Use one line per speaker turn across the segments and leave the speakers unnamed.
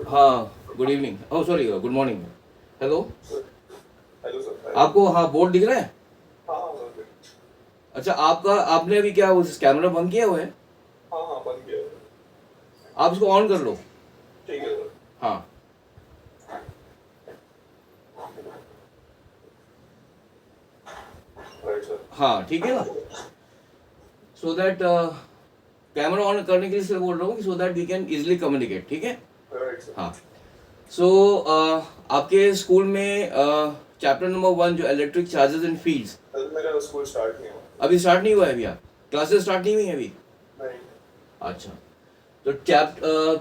हाँ, good evening, oh sorry, good morning. Hello.
Hello sir.
आपको हाँ बोर्ड दिख रहा है?
हाँ हाँ सर।
अच्छा, आपका आपने अभी क्या उस कैमरा बंद किया हुआ है?
हाँ हाँ बंद किया है।
आप इसको ऑन कर लो।
ठीक है सर।
हाँ
राइट सर।
हाँ, ठीक है ना। सो दैट कैमरा ऑन करने के लिए इसलिए बोल रहा हूँ कि so that we can easily communicate, ठीक है।
Right sir.
हाँ। सो आपके स्कूल में चैप्टर नंबर 1 जो electric charges and fields,
sir मेरा स्कूल स्टार्ट नहीं हुआ।
अभी स्टार्ट नहीं हुआ है? अभी आप क्लासेस स्टार्ट नहीं हुई है अभी?
नहीं।
अच्छा, तो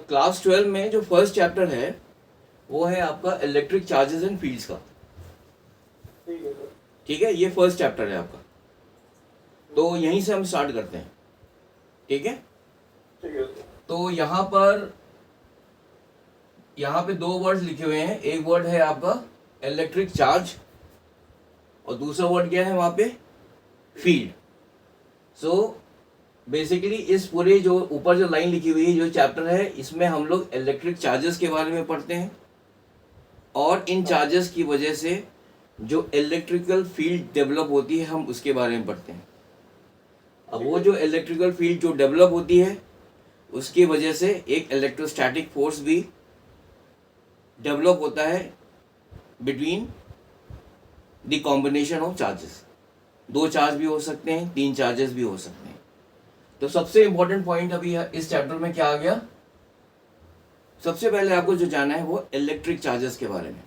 क्लास 12 में जो फर्स्ट चैप्टर है वो है आपका इलेक्ट्रिक चार्जेस एंड फील्ड्स का।
ठीक है सर।
ठीक है, ये फर्स्ट चैप्टर है आपका, तो यहीं से हम स्टार्ट करते हैं, ठीक है।
ठीक है सर।
तो यहाँ पे दो वर्ड्स लिखे हुए हैं, एक वर्ड है आपका इलेक्ट्रिक चार्ज और दूसरा वर्ड क्या है वहां पे? फील्ड। सो बेसिकली इस पूरे जो ऊपर जो लाइन लिखी हुई है जो चैप्टर है, इसमें हम लोग इलेक्ट्रिक चार्जेस के बारे में पढ़ते हैं और इन चार्जेस की वजह से जो इलेक्ट्रिकल फील्ड डेवलप होती है हम उसके बारे में पढ़ते हैं। अब वो जो इलेक्ट्रिकल फील्ड जो डेवलप होती है उसकी वजह से एक इलेक्ट्रोस्टैटिक फोर्स भी डेवलप होता है between the combination of charges. दो चार्ज भी हो सकते हैं, तीन चार्जेस भी हो सकते हैं। तो सबसे इंपॉर्टेंट पॉइंट अभी इस चैप्टर में क्या आ गया? सबसे पहले आपको जो जानना है वो इलेक्ट्रिक चार्जेस के बारे में।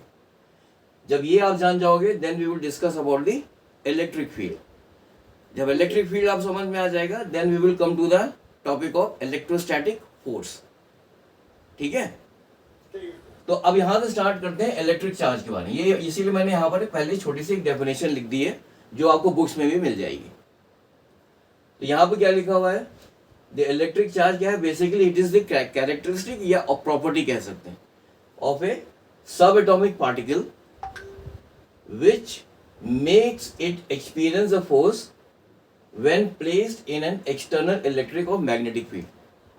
जब ये आप जान जाओगे then we will discuss about the electric field. जब इलेक्ट्रिक फील्ड आप समझ में आ जाएगा then we will come to the topic of electrostatic force, ठीक है।
ठीक है।
तो अब यहाँ से स्टार्ट करते हैं इलेक्ट्रिक चार्ज के बारे में। ये इसीलिए मैंने यहाँ पर पहले छोटी सी एक डेफिनेशन लिख दी है जो आपको बुक्स में भी मिल जाएगी। तो यहाँ पे क्या लिखा हुआ है? द इलेक्ट्रिक चार्ज क्या है? Basically it is the characteristic या प्रॉपर्टी कह सकते हैं ऑफ ए सब atomic particle which makes it experience a force when placed in an external electric और मैग्नेटिक फील्ड।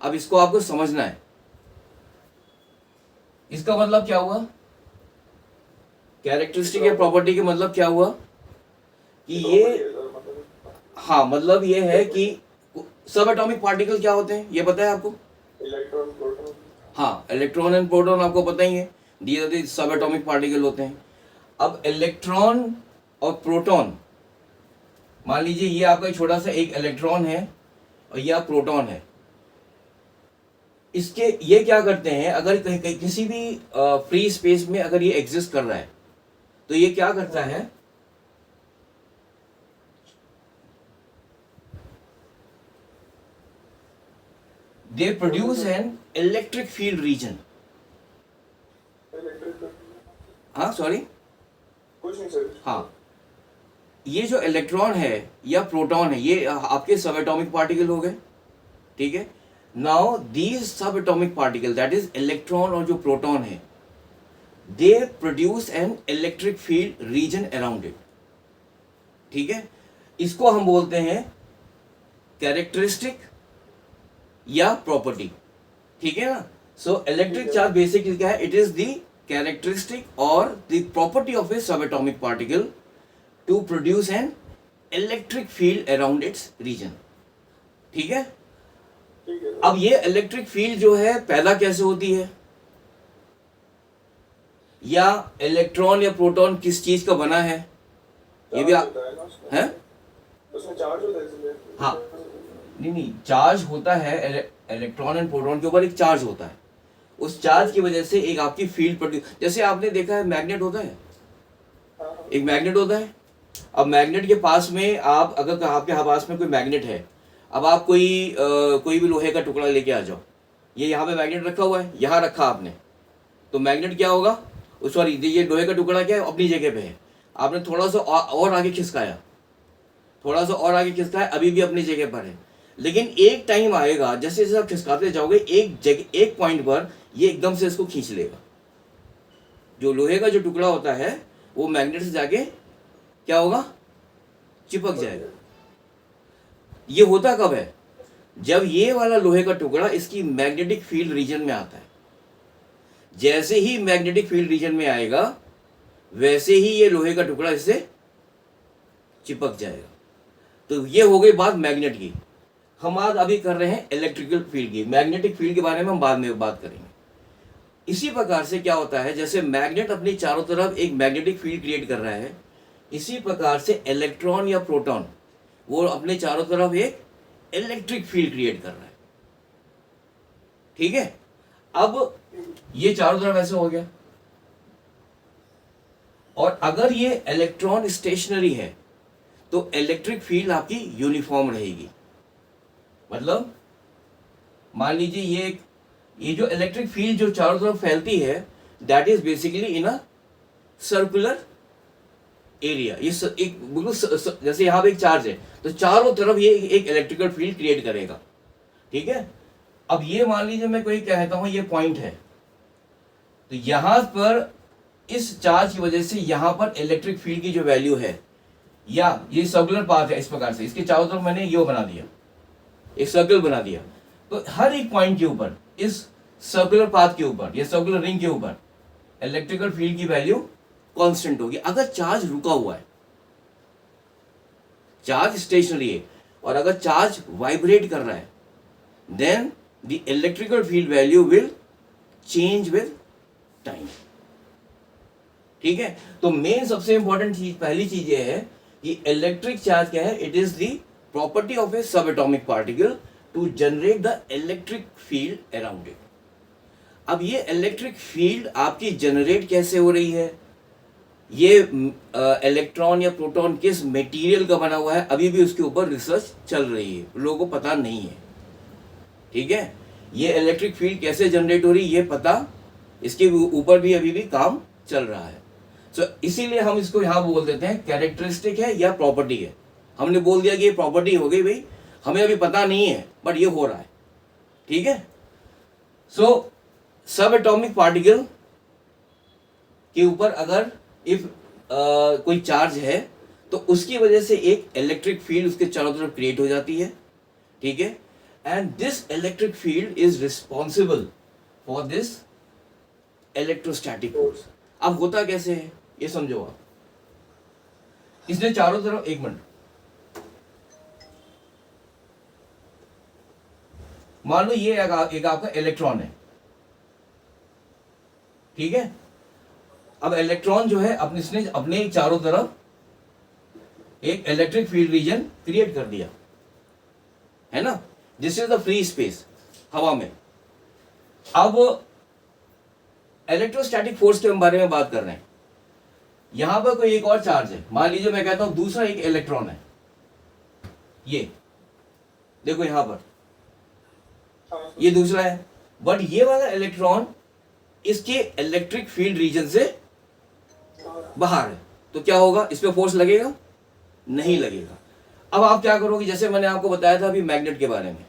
अब इसको आपको समझना है। इसका मतलब क्या हुआ? कैरेक्टरिस्टिक या प्रॉपर्टी के मतलब क्या हुआ कि ये, हाँ मतलब ये है कि सब एटॉमिक पार्टिकल क्या होते हैं ये पता है आपको?
Electron proton.
हाँ, इलेक्ट्रॉन एंड प्रोटॉन आपको पता ही है, ये सब एटॉमिक पार्टिकल होते हैं। अब इलेक्ट्रॉन और प्रोटॉन, मान लीजिए ये आपका छोटा सा एक इलेक्ट्रॉन है और यह प्रोटॉन है। इसके ये क्या करते हैं, अगर किसी भी फ्री स्पेस में अगर ये एग्जिस्ट कर रहा है तो ये क्या करता है? They produce an electric field region.
Electric.
हाँ सॉरी,
कुछ नहीं सर।
हाँ, ये जो इलेक्ट्रॉन है या प्रोटॉन है ये आपके सब एटॉमिक पार्टिकल हो गए, ठीक है। Now these sub atomic particle that is electron और जो प्रोटॉन है they produce an electric field region around it, ठीक है। इसको हम बोलते हैं कैरेक्टरिस्टिक या प्रॉपर्टी, ठीक है ना। सो इलेक्ट्रिक चार्ज बेसिकली क्या है? इट इज द कैरेक्टरिस्टिक और द प्रॉपर्टी ऑफ ए सब atomic particle to produce an electric field around its region, ठीक है।
ठीक है।
अब ये इलेक्ट्रिक फील्ड जो है पैदा कैसे होती है, या इलेक्ट्रॉन या प्रोटॉन किस चीज का बना है ये भी आप है?
उसमें चार्ज होता है इसलिए।
हाँ, नहीं, चार्ज होता है, इलेक्ट्रॉन एंड प्रोटॉन के ऊपर एक चार्ज होता है। उस चार्ज की वजह से एक आपकी फील्ड प्रोड्यूस, जैसे आपने देखा है मैग्नेट होता है, एक मैग्नेट होता है। अब मैग्नेट के पास में आप अगर आपके पास में कोई मैग्नेट है, अब आप कोई भी लोहे का टुकड़ा लेके आ जाओ, ये यहाँ पे मैग्नेट रखा हुआ है, यहाँ रखा आपने, तो मैग्नेट क्या होगा? सॉरी, ये लोहे का टुकड़ा क्या है? अपनी जगह पे है। आपने थोड़ा सा और आगे खिसकाया, थोड़ा सा और आगे खिसकाया, अभी भी अपनी जगह पर है। लेकिन एक टाइम आएगा जैसे जैसे आप खिसकाते जाओगे एक पॉइंट पर ये एकदम से इसको खींच लेगा। जो लोहे का जो टुकड़ा होता है वो मैग्नेट से जाके क्या होगा? चिपक जाएगा। ये होता कब है? जब ये वाला लोहे का टुकड़ा इसकी मैग्नेटिक फील्ड रीजन में आता है। जैसे ही मैग्नेटिक फील्ड रीजन में आएगा वैसे ही ये लोहे का टुकड़ा इससे चिपक जाएगा। तो ये हो गई बात मैग्नेट की। हम आज अभी कर रहे हैं इलेक्ट्रिकल फील्ड की। मैग्नेटिक फील्ड के बारे में हम बाद में बात करेंगे। इसी प्रकार से क्या होता है, जैसे मैग्नेट अपनी चारों तरफ एक मैग्नेटिक फील्ड क्रिएट कर रहा है, इसी प्रकार से इलेक्ट्रॉन या प्रोटॉन वो अपने चारों तरफ एक इलेक्ट्रिक फील्ड क्रिएट कर रहा है। ठीक है, अब ये चारों तरफ ऐसे हो गया, और अगर ये इलेक्ट्रॉन स्टेशनरी है तो इलेक्ट्रिक फील्ड आपकी यूनिफॉर्म रहेगी। मतलब मान लीजिए ये जो इलेक्ट्रिक फील्ड जो चारों तरफ फैलती है that is basically in a circular area. ये एक बिल्कुल जैसे यहाँ पे एक चार्ज है तो चारों तरफ ये एक इलेक्ट्रिकल फील्ड क्रिएट करेगा। ठीक है, अब ये मान लीजिए मैं कोई कहता हूं ये पॉइंट है, तो यहां पर इस चार्ज की वजह से यहां पर इलेक्ट्रिक फील्ड की जो वैल्यू है, या ये सर्कुलर पाथ है, इस प्रकार से इसके चारों तरफ मैंने ये बना दिया, एक सर्कल बना दिया, तो हर एक पॉइंट के ऊपर इस सर्कुलर पाथ के ऊपर या सर्कुलर रिंग के ऊपर इलेक्ट्रिकल फील्ड की वैल्यू कांस्टेंट होगी। अगर चार्ज रुका हुआ है, चार्ज स्टेशनरी है, और अगर चार्ज वाइब्रेट कर रहा है then the electrical field value will change with time. ठीक है, तो मेन सबसे इंपॉर्टेंट चीज, पहली चीज ये है कि इलेक्ट्रिक चार्ज क्या है, it is the property of a सब atomic particle to generate the electric field around it. अब ये इलेक्ट्रिक फील्ड आपकी जनरेट कैसे हो रही है, ये इलेक्ट्रॉन या प्रोटॉन किस मटेरियल का बना हुआ है, अभी भी उसके ऊपर रिसर्च चल रही है, लोगों को पता नहीं है। ठीक है, ये इलेक्ट्रिक फील्ड कैसे जनरेट हो रही है ये पता, इसके ऊपर भी अभी भी काम चल रहा है। सो इसीलिए हम इसको यहां बोल देते हैं कैरेक्टरिस्टिक है या प्रॉपर्टी है। हमने बोल दिया कि ये प्रॉपर्टी हो गई भाई, हमें अभी पता नहीं है बट ये हो रहा है। ठीक है, सो सब एटॉमिक पार्टिकल के ऊपर अगर इफ कोई चार्ज है तो उसकी वजह से एक इलेक्ट्रिक फील्ड उसके चारों तरफ क्रिएट हो जाती है। ठीक है, and this electric field is responsible for this electrostatic force. अब होता कैसे है ये समझो आप। इसने चारों तरफ, एक मिनट, मान लो ये एक आपका इलेक्ट्रॉन है। ठीक है, अब इलेक्ट्रॉन जो है इसने अपने चारों तरफ एक इलेक्ट्रिक फील्ड रीजन क्रिएट कर दिया है ना, this is the free space हवा में। अब इलेक्ट्रोस्टैटिक फोर्स के बारे में बात कर रहे हैं। यहां पर कोई एक और चार्ज है, मान लीजिए मैं कहता हूं दूसरा एक इलेक्ट्रॉन है, ये देखो यहां पर ये दूसरा है, बट ये वाला इलेक्ट्रॉन इसके इलेक्ट्रिक फील्ड रीजन से बाहर है, तो क्या होगा, इस पे फोर्स लगेगा? नहीं लगेगा। अब आप क्या करोगे, जैसे मैंने आपको बताया था अभी मैग्नेट के बारे में,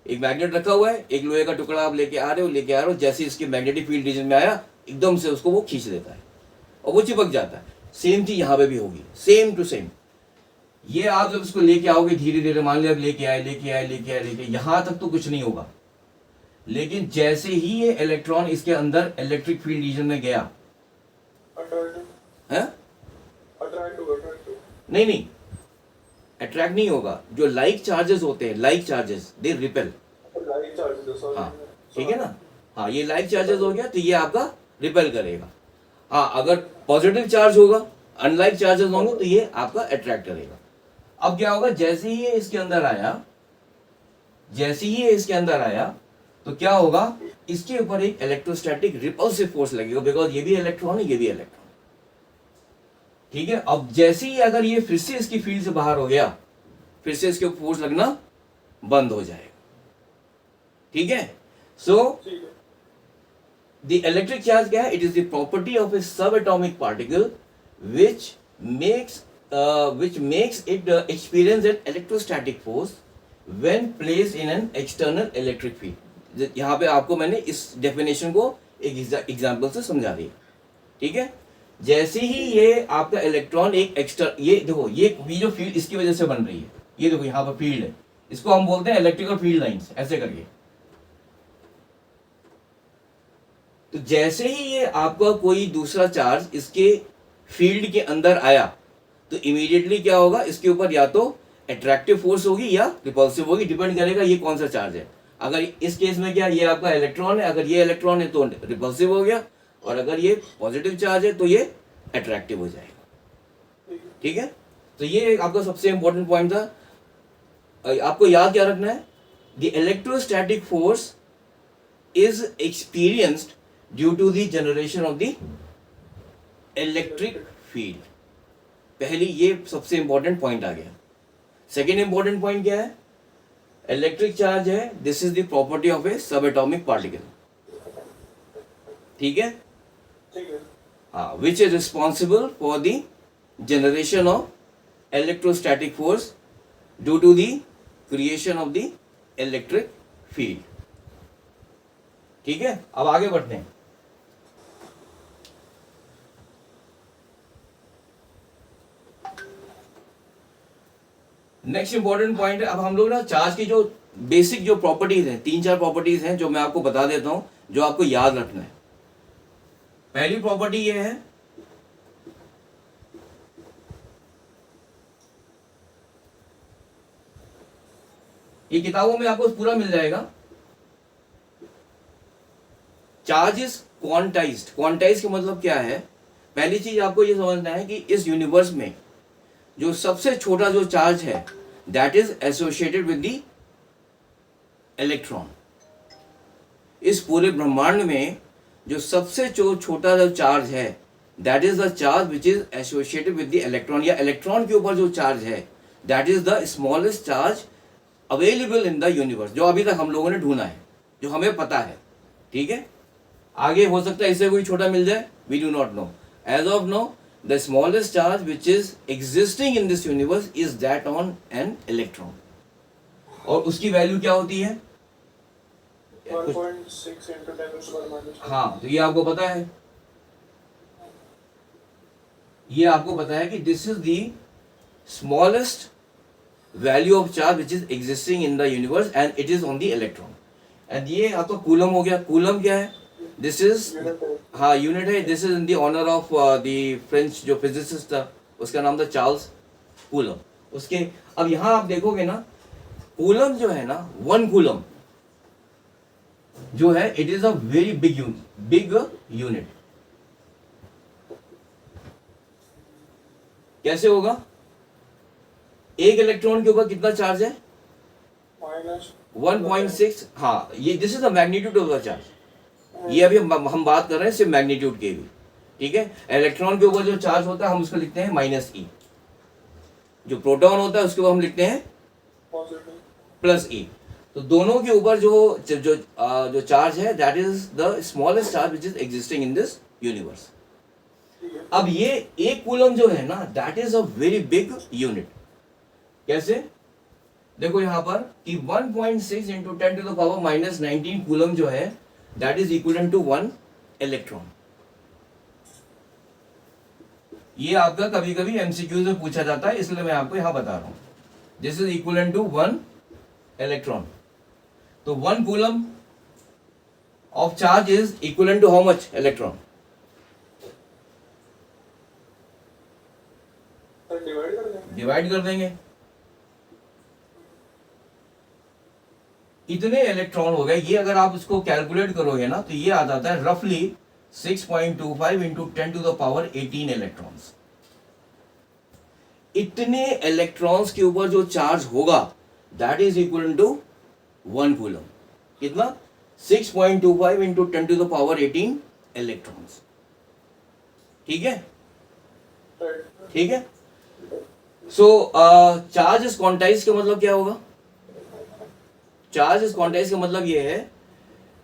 एक मैग्नेट रखा हुआ है, एक लोहे का टुकड़ा आप लेके आ रहे हो, जैसे इसके मैग्नेटिक फील्ड रीजन में आया एकदम से उसको वो खींच लेता है और वो चिपक जाता है। सेम चीज यहाँ पे भी होगी, सेम टू सेम। ये आप जब उसको लेके आओगे धीरे धीरे, मान लिया लेके आए, यहां तक तो कुछ नहीं होगा, लेकिन जैसे ही ये इलेक्ट्रॉन इसके अंदर इलेक्ट्रिक फील्ड रीजन में गया है, नहीं अट्रैक्ट नहीं होगा। जो लाइक चार्जेस होते हैं, लाइक चार्जेस दे रिपेल। हाँ ठीक है ना, हाँ ये लाइक चार्जेस हो गया तो ये आपका रिपेल करेगा। हाँ अगर पॉजिटिव चार्ज होगा, अनलाइक चार्जेस होंगे तो ये आपका अट्रैक्ट करेगा। अब क्या होगा, जैसे ही ये इसके अंदर आया तो क्या होगा, इसके ऊपर एक इलेक्ट्रोस्टैटिक रिपल्सिव फोर्स लगेगा, बिकॉज ये भी इलेक्ट्रॉन है, ये भी इलेक्ट्रॉन। ठीक है, अब जैसे ही अगर ये फिर से इसकी फील्ड से बाहर हो गया, फिर से इसके ऊपर फोर्स लगना बंद हो जाएगा। ठीक है, सो द इलेक्ट्रिक चार्ज क्या है, it is the property of a सब atomic particle which makes it experience an electrostatic force when placed in an external electric field। यहाँ पे आपको मैंने इस डेफिनेशन को एक एग्जांपल से समझा दिया। ठीक है, जैसे ही ये आपका इलेक्ट्रॉन एक ये देखो ये जो फील्ड इसकी वजह से बन रही है, ये देखो यहाँ पर फील्ड है, इसको हम बोलते हैं इलेक्ट्रिकल फील्ड लाइंस, ऐसे करके। तो जैसे ही ये आपका कोई दूसरा चार्ज इसके फील्ड के अंदर आया तो इमीडिएटली क्या होगा, इसके ऊपर या तो अट्रैक्टिव फोर्स होगी या रिपल्सिव होगी, डिपेंड करेगा ये कौन सा चार्ज है। अगर इस केस में क्या ये आपका इलेक्ट्रॉन है, अगर ये इलेक्ट्रॉन है तो रिपल्सिव हो गया, और अगर ये पॉजिटिव चार्ज है तो ये अट्रैक्टिव हो जाएगा। ठीक है, तो ये आपका सबसे इंपॉर्टेंट पॉइंट था। आपको याद क्या रखना है, the electrostatic force is experienced due to the generation of the electric field. पहली ये सबसे इंपॉर्टेंट पॉइंट आ गया। सेकेंड इंपॉर्टेंट पॉइंट क्या है, इलेक्ट्रिक चार्ज है, this is the property of a सब एटॉमिक पार्टिकल। ठीक है,
ठीक है।
हाँ, which is responsible for the generation of electrostatic force due to the creation of the electric field. ठीक है, अब आगे बढ़ते हैं। नेक्स्ट इंपॉर्टेंट पॉइंट है, अब हम लोग ना चार्ज की जो बेसिक जो प्रॉपर्टीज हैं, 3-4 प्रॉपर्टीज हैं जो मैं आपको बता देता हूं, जो आपको याद रखना है। पहली प्रॉपर्टी ये है, ये किताबों में आपको पूरा मिल जाएगा। Charge is quantized. क्वांटाइज का मतलब क्या है, पहली चीज आपको ये समझना है कि इस यूनिवर्स में जो सबसे छोटा जो चार्ज है that is associated with the electron. इस पूरे ब्रह्मांड में जो सबसे जो छोटा जो चार्ज है that is the charge which is associated with the electron, या इलेक्ट्रॉन के ऊपर जो चार्ज है that is the smallest charge available in the universe, जो अभी तक हम लोगों ने ढूंढा है, जो हमें पता है। ठीक है, आगे हो सकता है इससे कोई छोटा मिल जाए, we do not know. As of now the smallest charge which is existing in this universe is that on an electron, और उसकी वैल्यू क्या होती है,
1.6 into 10⁻⁻²।
हाँ, तो ये आपको पता है, ये आपको पता है कि this is the smallest value of charge which is existing in the universe and it is on the electron. And ये आपका कूलम हो गया। कूलम क्या है, दिस इज, हाँ यूनिट है, this is in the honour of the French जो physicist था, उसका नाम था चार्ल्स कूलम। उसके अब यहां आप देखोगे ना, कूलम जो है ना, 1 कूलम जो है it is a very big unit. कैसे होगा, एक इलेक्ट्रॉन के ऊपर कितना चार्ज है, -1.6। हाँ, ये this is the magnitude of the charge. ये अभी हम बात कर रहे हैं सिर्फ मैग्नीट्यूड के भी। ठीक है, इलेक्ट्रॉन के ऊपर जो चार्ज होता है हम उसको लिखते हैं -e, जो प्रोटॉन होता है उसके ऊपर हम लिखते हैं +e। तो दोनों के ऊपर जो चार्ज है that is the smallest charge which is existing in this universe. अब ये 1 कूलम जो है ना that is a very big unit. कैसे, देखो यहां पर कि 1.6 इंटू 10⁻⁻19 कूलम जो है that is equivalent to 1 electron. ये आपका कभी कभी एमसीक्यूज में पूछा जाता है, इसलिए मैं आपको यहां बता रहा हूं। This is equivalent to 1 electron. तो 1 coulomb of charge is equivalent to how much electron, divide कर देंगे। इतने इलेक्ट्रॉन हो गए। ये अगर आप इसको कैलकुलेट करोगे ना तो ये आ जाता है रफली 6.25 इंटू 10⁻18 इलेक्ट्रॉन्स। इतने इलेक्ट्रॉन्स के ऊपर जो चार्ज होगा that is equal to 1 coulomb. कितना, 6.25 इंटू 10⁻18 इलेक्ट्रॉन्स। ठीक है, ठीक है। सो चार्ज इज क्वांटाइज का मतलब क्या होगा, चार्ज इज क्वांटाइज का मतलब ये है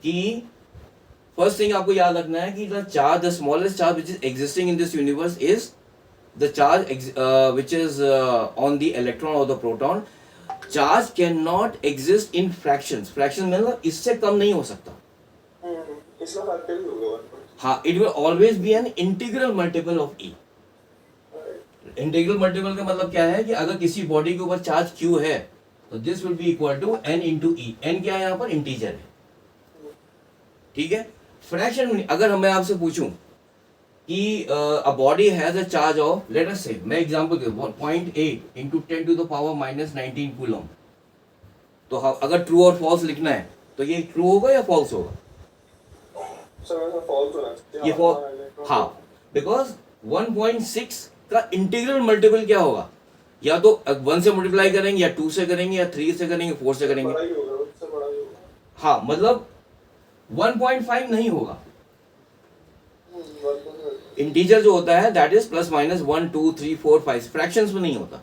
कि फर्स्ट थिंग आपको याद रखना है कि the charge, the smallest charge which is existing in this universe is the charge which is on the electron और the proton. Charge can not exist in fractions. Fraction मतलब इससे कम नहीं हो सकता। हाँ, it will always be an integral multiple of e. Integral multiple का मतलब क्या है कि अगर किसी बॉडी के ऊपर चार्ज Q है तो this will be equal to n into e. N क्या है यहाँ पर, इंटीजर है। ठीक है, फ्रैक्शन अगर मैं आपसे पूछूं कि a body has a charge of, let us say, मैं एग्जांपल दे 0.8 into 10 to the power -19 coulomb, तो अगर ट्रू और फॉल्स लिखना है तो ये ट्रू होगा या फॉल्स होगा?
सर वैसा फॉल्स होना चाहिए।
ये हाँ, बिकॉज 1.6 का इंटीग्रल मल्टीपल क्या होगा? या तो 1 से मल्टीप्लाई करेंगे, या 2 से करेंगे, या 3 से करेंगे, 4 से करेंगे।
बड़ा ही होगा, उससे बड़ा ही होगा।
हाँ, मतलब 1.5 नहीं होगा।
1.5।
इंटीजर जो होता है that is plus minus 1 2 3 4 5, fractions में नहीं होता।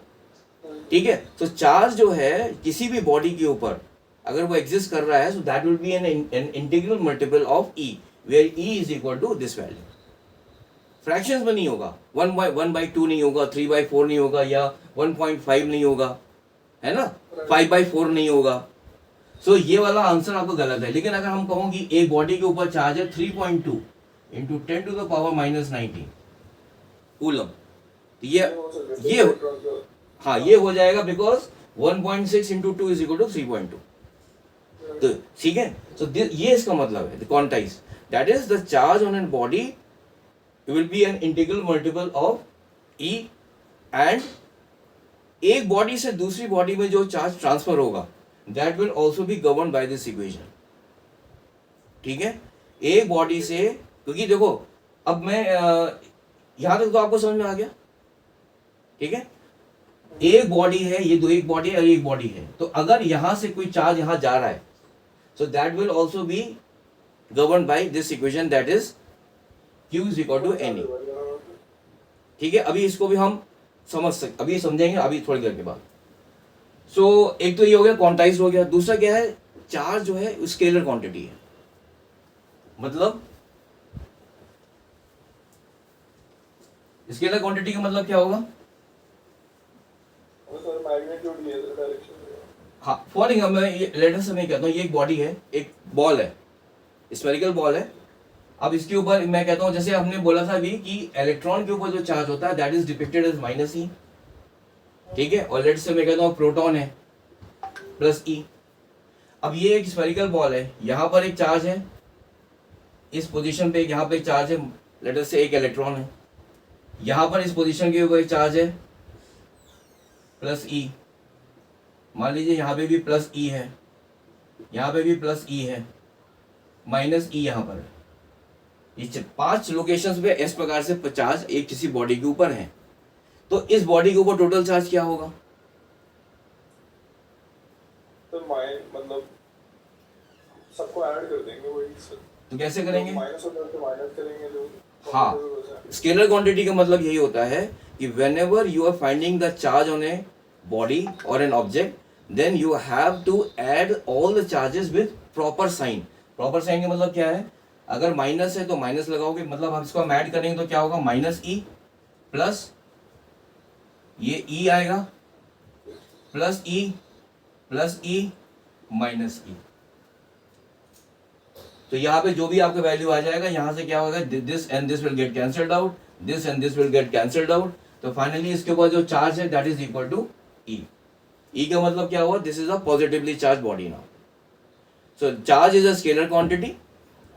ठीक है, तो चार्ज जो है किसी भी बॉडी के ऊपर अगर वो एग्जिस्ट कर रहा है, so that will be an integral multiple of e, where e is equal to this value. Fractions में नहीं होगा, 1/2 नहीं होगा, 3/4 नहीं होगा, या 1.5 नहीं होगा, है ना, 5/4 नहीं होगा। सो ये वाला आंसर आपको गलत है। लेकिन अगर हम कहों कि एक बॉडी के ऊपर चार्ज है 3.2 into 10 to the power -19 coulomb, तो ये हाँ, ये हो जाएगा because 1.6 into 2 is equal to 3.2। तो ठीक है, तो ये इसका मतलब है, the quantize that is the charge on an body will be an integral multiple of e, and एक बॉडी से दूसरी बॉडी में जो चार्ज ट्रांसफर होगा that will also be govern by this equation. ठीक है, एक बॉडी से, क्योंकि देखो अब मैं यहां तक तो आपको समझ में आ गया। ठीक है, एक बॉडी है, ये दो, एक बॉडी है और एक बॉडी है, तो अगर यहां से कोई चार्ज यहां जा रहा है, so that will also be govern by this equation that is Q is equal to n e. ठीक है, अभी इसको भी हम समझ सकते, अभी समझेंगे अभी थोड़ी देर के बाद। सो एक तो ये हो गया, क्वांटाइज हो गया। दूसरा क्या है, चार्ज जो है स्केलर क्वांटिटी है, मतलब स्केलर क्वांटिटी का मतलब क्या होगा?
सर मैग्नीट्यूड ये डायरेक्शन है।
हाँ, फॉर एग्जाम्पल लेटर से मैं कहता हूँ ये एक बॉडी है, एक बॉल है, स्फेरिकल बॉल है। अब इसके ऊपर मैं कहता हूँ, जैसे हमने बोला था अभी कि इलेक्ट्रॉन के ऊपर जो चार्ज होता है that is depicted as -E। ठीक है, और लेट से मैं कहता हूँ प्रोटॉन है +E। अब ये एक स्फेरिकल बॉल है, यहाँ पर एक चार्ज है, इस पोजीशन पे यहाँ पे एक चार्ज है, लेटर से एक इलेक्ट्रॉन है, यहाँ पर इस पोजीशन के ऊपर एक चार्ज है +E। मान लीजिए यहाँ पे भी +E है, यहाँ पे भी +E है, -E यहाँ पर है। ये 5 लोकेशंस पे इस प्रकार से 50 एक किसी बॉडी के ऊपर है, तो इस बॉडी के ऊपर टोटल चार्ज क्या होगा?
तो मतलब सबको ऐड कर देंगे वही सर।
तो कैसे करेंगे?
माइनस होता है तो माइनस करेंगे जो।
हाँ, स्केलर क्वांटिटी का मतलब यही होता है कि whenever you are finding the charge on a body or an object, then you have to add all the charges with proper sign। proper sign का मतलब क्या है? अगर माइनस है तो माइनस लगाओगे, मतलब हम इसको हम ऐड करेंगे तो क्या होगा? -E प्लस ये E आएगा, +E प्लस E -E। तो यहाँ पे जो भी आपका वैल्यू आ जाएगा, यहाँ से क्या होगा, this and this will get cancelled out, this and this will get cancelled out. तो फाइनली इसके ऊपर जो चार्ज है that is equal to E। E का मतलब क्या हुआ? This is a positively charge body now. So charge is a scalar quantity,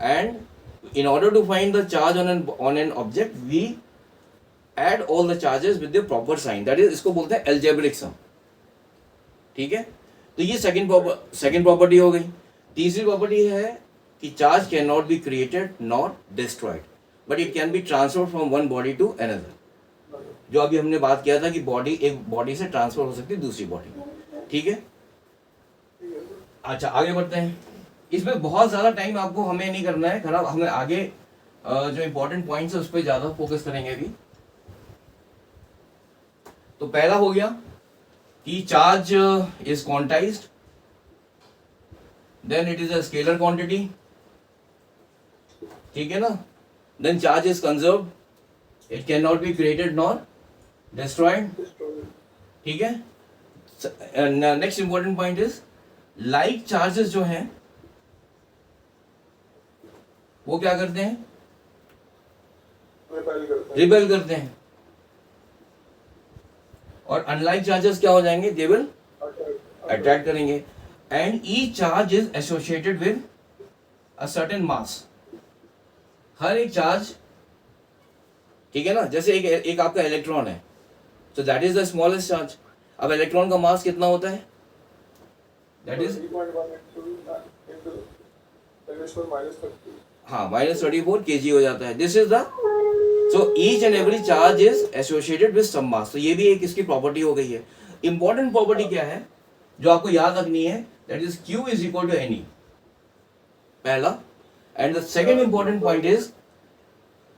and in order to find the charge on an object we add all the charges with the proper sign, that is इसको बोलते हैं algebraic sum। ठीक है, तो ये second property हो गई। तीसरी प्रॉपर्टी है कि charge can not be created not destroyed, but it can be transferred from one body to another. जो अभी हमने बात किया था कि बॉडी, एक बॉडी से ट्रांसफर हो सकती है दूसरी बॉडी। ठीक है, अच्छा आगे बढ़ते हैं। इसमें बहुत ज़्यादा टाइम आपको हमें नहीं करना है खराब, हमें आगे जो इंपॉर्टेंट पॉइंट्स है उस पर ज़्यादा फोकस करेंगे अभी। तो पहला हो गया कि charge is quantized, then it is a scalar quantity. ठीक है ना, then charge is conserved, it can not be created nor destroyed. ठीक है, next important point is like charges जो हैं वो क्या करते हैं? रिपेल करते हैं। और अनलाइक चार्जेस क्या हो जाएंगे? दे विल अट्रैक्ट करेंगे। And each charge is associated with a certain mass. हर एक चार्ज, ठीक है ना, जैसे एक आपका इलेक्ट्रॉन है, so that is the smallest charge. अब इलेक्ट्रॉन का मास कितना होता है? That is
3.1 into 10⁻⁻30.
हाँ -34 kg हो जाता है. This is the, so each and every charge is associated with some mass. तो ये भी एक इसकी प्रॉपर्टी हो गई है. इंपॉर्टेंट प्रॉपर्टी क्या है जो आपको याद रखनी है? That is Q is equal to Ne. पहला. And the second important point is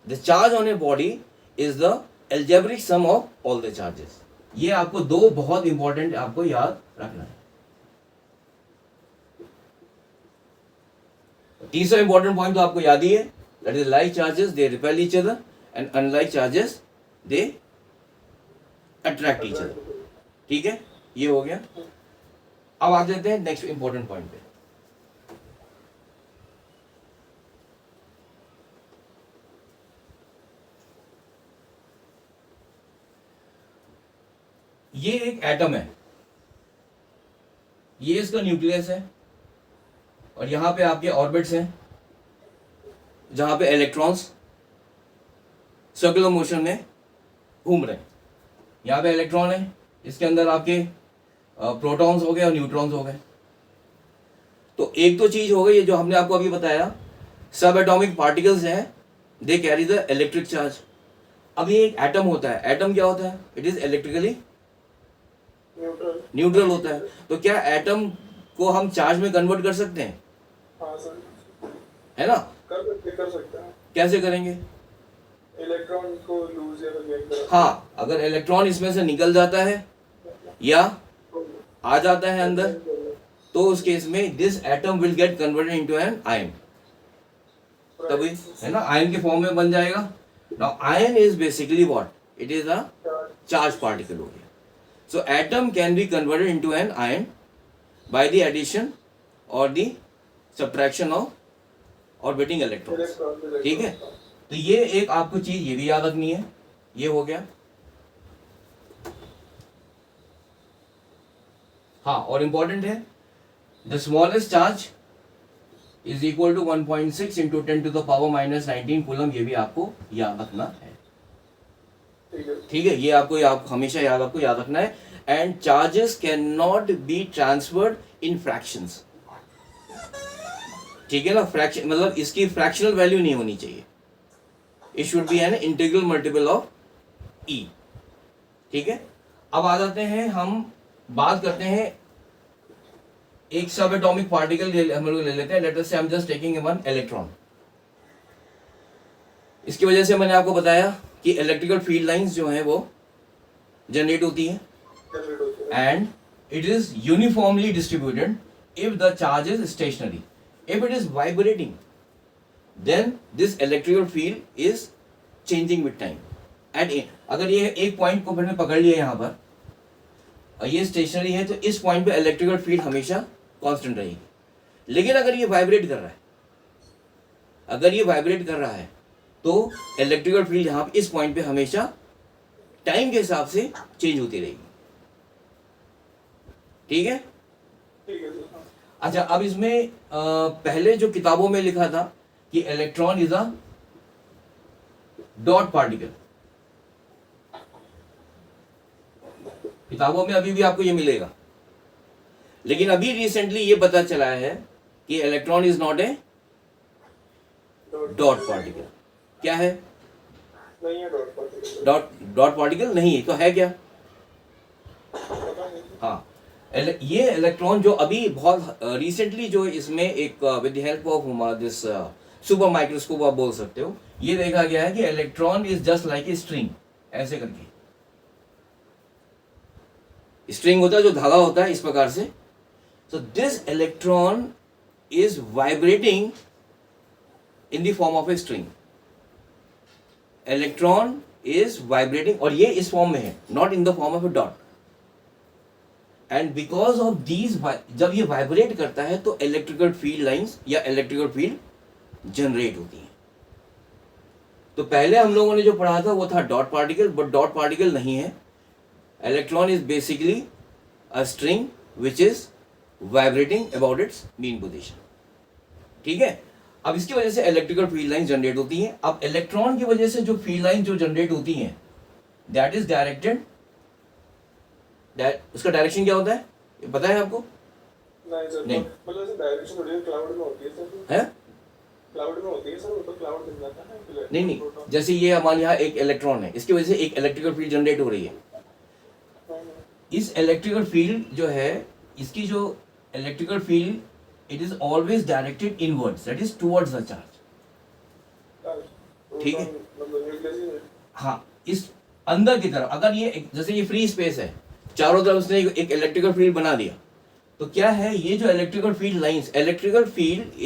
the charge on a body is the algebraic sum of all the charges. ये आपको दो बहुत इंपॉर्टेंट आपको याद रखना है. तीसरा इंपॉर्टेंट पॉइंट तो आपको याद ही है, that is like charges they repel each other and unlike charges they attract each other. ठीक है, ये हो गया. अब आ जाते हैं नेक्स्ट इंपॉर्टेंट पॉइंट पे. ये एक एटम है, ये इसका न्यूक्लियस है, और यहां पे आपके ऑर्बिट्स हैं जहां पे इलेक्ट्रॉन्स सर्कुलर मोशन में घूम रहे हैं. यहाँ पे इलेक्ट्रॉन है, इसके अंदर आपके प्रोटॉन्स हो गए और न्यूट्रॉन्स हो गए. तो एक तो चीज हो गई, ये जो हमने आपको अभी बताया, सब एटॉमिक पार्टिकल्स हैं, they carry the electric charge. अब ये एक एटम होता है. एटम क्या होता है? इट इज इलेक्ट्रिकली न्यूट्रल होता है. तो क्या एटम को हम चार्ज में कन्वर्ट कर सकते हैं?
हाँ सर,
है ना?
कर सकते हैं.
कैसे करेंगे?
इलेक्ट्रॉन को लूज या गेन कर.
हाँ, अगर इलेक्ट्रॉन इसमें से निकल जाता है या आ जाता है अंदर, तो उस केस में this atom will get converted into an ion. तभी है ना, आयन के फॉर्म में बन जाएगा. Now ion is basically what? It is a charge particle हो गया. So atom can be converted into an ion by the addition or the subtraction of orbiting electrons. ठीक है, तो ये एक आपको चीज ये भी याद रखनी है. ये हो गया. हाँ, और इंपॉर्टेंट है, the smallest charge is equal to 1.6 into 10 to the power minus 19 coulomb. ये भी आपको याद रखना है. ठीक है, ये आपको हमेशा आपको याद रखना है. And charges can not be transferred in fractions. ठीक है ना, फ्रैक्शन मतलब इसकी फ्रैक्शनल वैल्यू नहीं होनी चाहिए. It should be an integral multiple of e. ठीक है, अब आ जाते हैं, हम बात करते हैं एक सब एटॉमिक पार्टिकल हम लोग ले लेते हैं. लेट अस से आई am just taking one electron. इसकी वजह से मैंने आपको बताया कि इलेक्ट्रिकल फील्ड लाइंस जो हैं वो जनरेट होती हैं, and it is uniformly distributed if the charge is stationary. If it is vibrating then this electrical field is changing with time. At अगर ये एक पॉइंट को मैंने पकड़ लिया यहाँ पर और ये स्टेशनरी है, तो इस पॉइंट पे इलेक्ट्रिकल फील्ड हमेशा कांस्टेंट रहेगी. लेकिन अगर ये वाइब्रेट कर रहा है, तो इलेक्ट्रिकल फील्ड यहाँ इस पॉइंट पे हमेशा टाइम के हिसाब से चेंज होती रहेगी. ठीक है. अच्छा, अब इसमें पहले जो किताबों में लिखा था कि electron is a dot particle, किताबों में अभी भी आपको ये मिलेगा. लेकिन अभी रिसेंटली ये पता चला है कि electron is not a dot particle. क्या है?
नहीं है डॉट पार्टिकल.
डॉट पार्टिकल नहीं है, तो है क्या? हाँ, ये इलेक्ट्रॉन जो अभी बहुत रिसेंटली जो इसमें एक with the help of this super microscope आप बोल सकते हो, ये देखा गया है कि electron is just like a string. ऐसे करके स्ट्रिंग होता है, जो धागा होता है, इस प्रकार से. So this electron is vibrating in the form of a string. Electron is vibrating, और ये इस फॉर्म में है, not in the form of A dot. And because of these, जब ये वाइब्रेट करता है तो इलेक्ट्रिकल फील्ड लाइंस या इलेक्ट्रिकल फील्ड जनरेट होती है. तो पहले हम लोगों ने जो पढ़ा था वो था dot particle, but dot particle नहीं है. Electron is basically a string which is vibrating about it's mean position. ठीक है. अब इसकी वजह से इलेक्ट्रिकल फील्ड लाइन जनरेट होती हैं। अब इलेक्ट्रॉन की वजह से जो फील्ड लाइन जो जनरेट होती हैं दैट इज डायरेक्टेड, उसका डायरेक्शन क्या होता है ये पता है आपको?
नहीं सर,
नहीं।
मतलब ऐसे डायरेक्शन थोड़ी क्लाउड में होती है सर।
है
क्लाउड में होती है सर, वो तो क्लाउड बन जाता है ना।
नहीं नहीं, जैसे ये हमारे यहाँ एक इलेक्ट्रॉन है, इसकी वजह से एक इलेक्ट्रिकल फील्ड जनरेट हो रही है। इस इलेक्ट्रिकल फील्ड जो है, इसकी जो electrical field it is always directed inwards, that is towards the charge. ठीक है।
मतलब न्यूक्लियस।
हाँ, इस अंदर की तरफ अगर ये जैसे ये फ्री स्पेस है, चारों तरफ उसने एक इलेक्ट्रिकल फील्ड बना दिया, तो क्या है ये जो electrical field lines, electrical field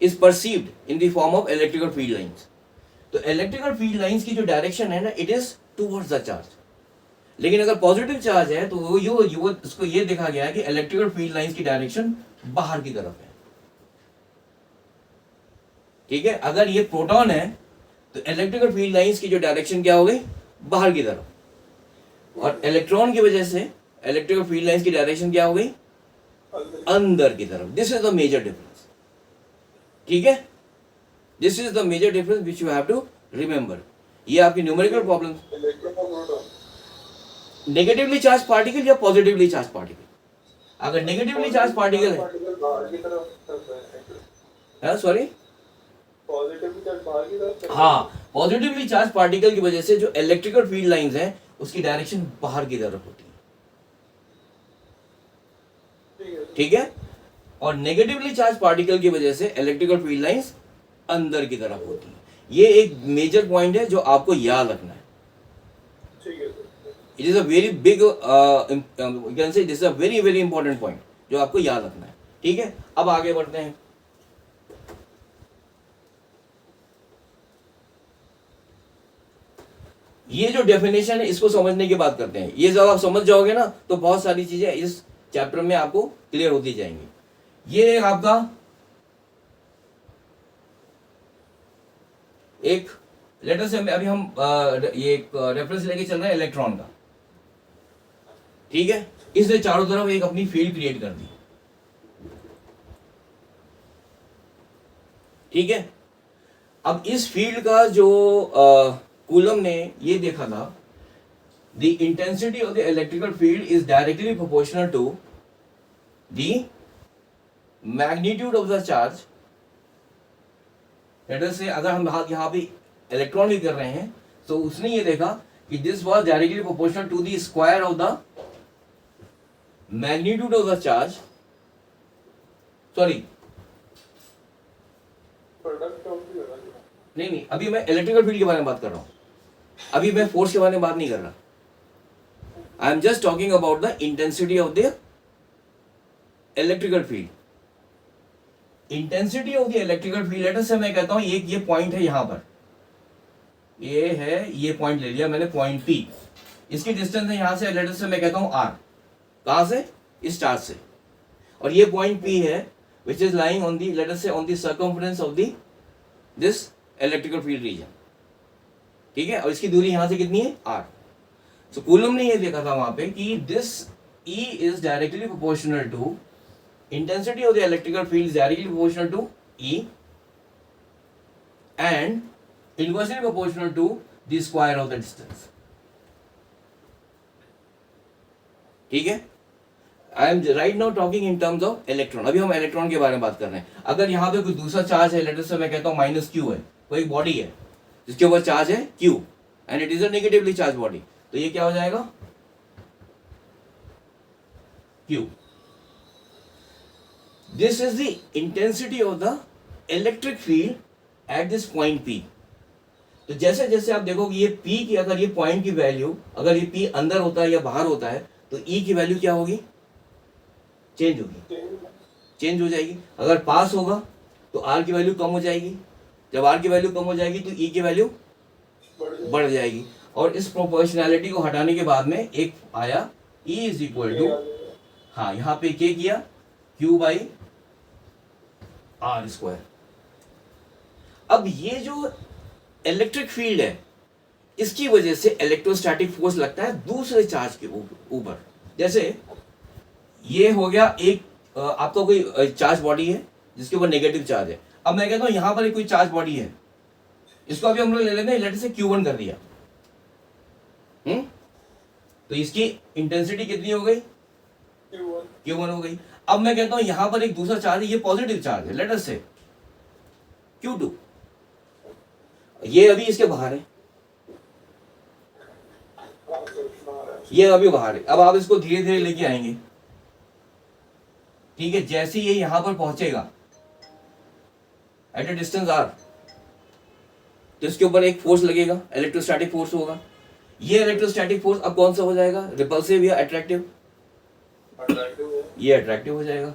is perceived in the form of electrical field lines. तो इलेक्ट्रिकल फील्ड लाइंस की जो डायरेक्शन है ना, it is towards the charge. लेकिन अगर पॉजिटिव चार्ज है तो वो उसको ये देखा गया है कि इलेक्ट्रिकल फील्ड लाइंस की डायरेक्शन बाहर की तरफ है। ठीक है। अगर ये प्रोटॉन है तो इलेक्ट्रिकल फील्ड लाइंस की जो डायरेक्शन क्या हो गई, बाहर की तरफ, और इलेक्ट्रॉन की वजह से इलेक्ट्रिकल फील्ड लाइंस की डायरेक्शन क्या हो गई, अंदर की तरफ। This is the major difference. ठीक है, this is the major difference which you have to remember. ये आपकी न्यूमेरिकल प्रॉब्लम।
इलेक्ट्रॉन और प्रोटॉन,
नेगेटिवली चार्ज पार्टिकल या पॉजिटिवली चार्ज पार्टिकल? अगर नेगेटिवली चार्ज पार्टिकल है,
बाहर की तरफ चलता है।
हाँ सॉरी,
पॉजिटिव चार्ज बाहर की तरफ चलता है।
हाँ, पॉजिटिवली चार्ज पार्टिकल की वजह से जो इलेक्ट्रिकल फील्ड लाइंस हैं उसकी डायरेक्शन बाहर की तरफ होती है। ठीक है। और नेगेटिवली चार्ज पार्टिकल की वजह से इलेक्ट्रिकल फील्ड लाइंस अंदर की तरफ होती है। ये एक मेजर पॉइंट है जो आपको याद रखना है।
ठीक है sir.
It is a very big, you can say this is a very very important point जो आपको याद रखना है। ठीक है, अब आगे बढ़ते हैं। ये जो डेफिनेशन है इसको समझने की बात करते हैं। ये जब आप समझ जाओगे ना तो बहुत सारी चीजें इस चैप्टर में आपको क्लियर होती जाएंगी। ये आपका एक लेटर से अभी हम ये एक रेफरेंस लेके चल रहे हैं इलेक्ट्रॉन का। ठीक है, इसने चारों तरफ एक अपनी फील्ड क्रिएट कर दी। ठीक है। अब इस फील्ड का जो कूलम ने ये देखा था, the intensity of the electrical field is directly proportional to the magnitude of the charge. Later से अगर हम यहाँ पे इलेक्ट्रॉन भी कर रहे हैं तो उसने ये देखा कि this was directly proportional to the square of the magnitude of the charge, sorry
product of the
नहीं, अभी मैं इलेक्ट्रिकल फील्ड के बारे में बात कर रहा हूं, अभी मैं फोर्स के बारे में बात नहीं कर रहा। I am just talking about the intensity of the electrical field. Intensity of the electrical field, later से मैं कहता हूं ये पॉइंट है, यहां पर ये है, ये पॉइंट ले लिया मैंने, पॉइंट पी। इसकी डिस्टेंस है यहां से, लेटर से मैं कहता हूं आर। कहां से? इस चार्ज से। और ये पॉइंट पी है which is lying on the, लेटर से on the circumference of the this electrical field region. ठीक है, और इसकी दूरी यहां से कितनी है? आर। सो कूलम ने ये देखा था वहां पे कि this E is directly proportional to intensity of the electrical field is directly proportional to E and inversely proportional to the square of the distance. ठीक है, I am right now talking in terms of electron. अभी हम electron के बारे में बात कर रहे हैं। अगर यहाँ पे कोई दूसरा चार्ज है, लेटर से मैं कहता हूँ माइनस क्यू है, कोई एक बॉडी है जिसके ऊपर चार्ज है Q and it is a negatively charge body, तो ये क्या हो जाएगा? Q. This is the intensity of the electric field at this point P. तो जैसे जैसे आप देखोगे ये P की, अगर ये पॉइंट की वैल्यू, अगर ये P अंदर होता है या बाहर होता है तो E की वैल्यू क्या होगी? चेंज होगी, चेंज हो जाएगी। अगर पास होगा तो R की वैल्यू कम हो जाएगी, जब R की वैल्यू कम हो जाएगी तो E की वैल्यू बढ़ जाएगी। और इस प्रोपोर्शनैलिटी को हटाने के बाद में एक आया E इज इक्वल टू, हाँ यहाँ पे K किया Q बाई आर स्क्वायर। अब ये जो इलेक्ट्रिक फील्ड है इसकी वजह से इलेक्ट्रोस्टैटिक फोर्स लगता है दूसरे चार्ज के ऊपर। जैसे ये हो गया एक आपका कोई चार्ज बॉडी है, जिसके ऊपर नेगेटिव चार्ज है। अब मैं कहता हूं यहां पर एक कोई चार्ज बॉडी है, इसको अभी हम लोग ले लेते हैं, लेटर से Q1 कर दिया। तो इसकी इंटेंसिटी कितनी हो गई? Q1 हो गई। अब मैं कहता हूं यहां पर एक दूसरा चार्ज है, ये पॉजिटिव चार्ज है, लेटर से Q2, ये अभी इसके बाहर है, ये अभी बाहर है। अब आप इसको धीरे धीरे लेके आएंगे, ठीक है। जैसे ये यहां पर पहुंचेगा एट ए डिस्टेंस r, तो इसके ऊपर एक फोर्स लगेगा, इलेक्ट्रोस्टैटिक फोर्स होगा। ये इलेक्ट्रोस्टैटिक फोर्स अब कौन सा हो जाएगा? रिपल्सिव या अट्रैक्टिव? ये अट्रैक्टिव हो जाएगा।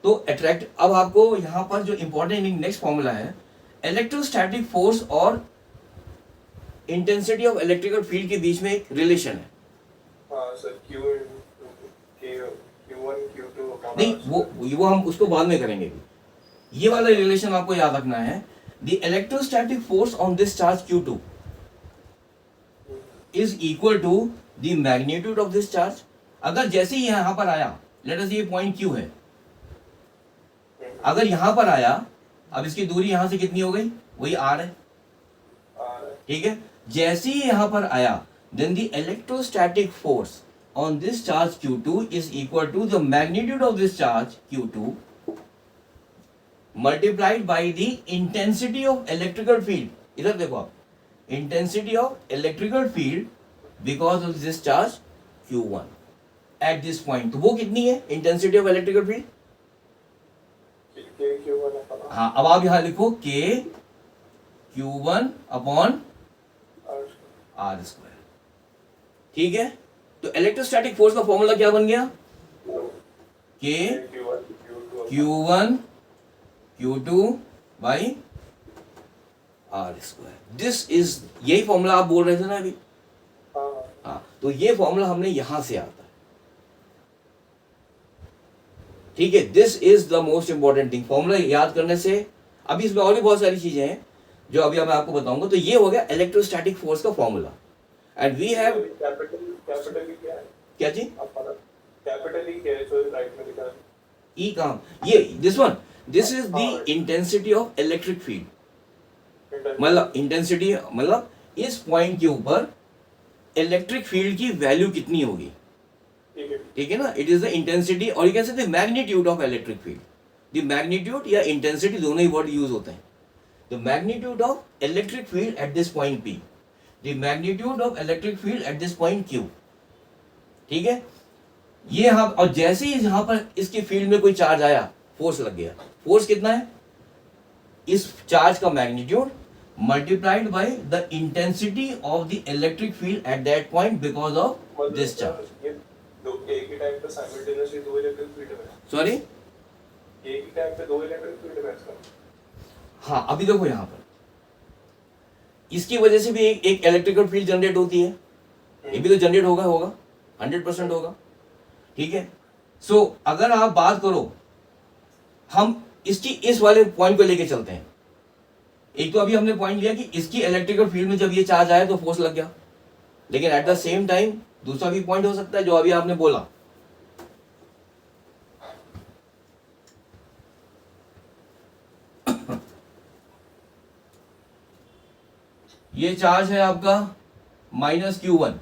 तो अट्रैक्ट, अब आपको यहां पर जो इंपॉर्टेंट नेक्स्ट फॉर्मूला है, इलेक्ट्रोस्टैटिक फोर्स और इंटेंसिटी ऑफ इलेक्ट्रिकल फील्ड के बीच में एक रिलेशन है। नहीं, वो हम उसको बाद में करेंगे। ये वाला रिलेशन आपको याद रखना है। The electrostatic force on this charge Q2 is equal to the magnitude of this charge. अगर जैसे ही यहां पर आया, लेट अस ये पॉइंट Q है, अगर यहां पर आया, अब इसकी दूरी यहां से कितनी हो गई? वही R है, ठीक है। जैसे ही यहां पर आया, then the electrostatic force on this charge Q2 is equal to the magnitude of this charge Q2 multiplied by the intensity of electrical field. इधर देखो आप, intensity of electrical field because of this charge Q1 at this point. तो वो कितनी है intensity of electrical field? हाँ, अब आप यहां लिखो K Q1 upon R square, ठीक है। तो इलेक्ट्रोस्टैटिक फोर्स का फॉर्मूला क्या बन गया? K Q1 Q2 by R square. This is, यही फॉर्मूला आप बोल रहे थे ना अभी? हाँ, तो ये फॉर्मूला हमने यहां से आता है, ठीक है। This is the most important thing. Formula याद करने से, अभी इसमें और भी बहुत सारी चीजें हैं जो अभी मैं आपको बताऊंगा। तो ये हो गया इलेक्ट्रोस्टैटिक फोर्स का फॉर्मूला। एंड वी हैव क्या जी? ई काम, ये this one, this is the intensity of electric field. मतलब इंटेंसिटी मतलब इस पॉइंट के ऊपर इलेक्ट्रिक फील्ड की वैल्यू कितनी होगी, ठीक है ना। इट इज द इंटेंसिटी, और you can say the magnitude of electric field. The magnitude या इंटेंसिटी दोनों ही वर्ड यूज होते हैं। The magnitude of electric field at this point P, the magnitude of electric field at this point Q, ठीक है। ये हम, और जैसे ही यहां पर इसके फील्ड में कोई चार्ज आया, फोर्स लग गया। फोर्स कितना है? इस चार्ज का magnitude multiplied by the intensity of the electric field at that point because of this charge.
एक ही टाइम पे साइमल्टेनियसली दो इलेक्ट्रिक फील्ड है।
सॉरी,
एक ही टाइम पे दो इलेक्ट्रिक फील्ड है इसका।
हाँ, अभी देखो यहां पर इसकी वजह से भी एक इलेक्ट्रिकल फील्ड जनरेट होती है। ये भी तो जनरेट होगा 100% होगा, ठीक है। सो अगर आप बात करो, हम इसकी इस वाले पॉइंट को लेके चलते हैं। एक तो अभी हमने पॉइंट लिया कि इसकी इलेक्ट्रिकल फील्ड में जब ये चार्ज आया तो फोर्स लग गया, लेकिन एट द सेम टाइम दूसरा भी पॉइंट हो सकता है जो अभी आपने बोला। ये चार्ज है आपका -Q1,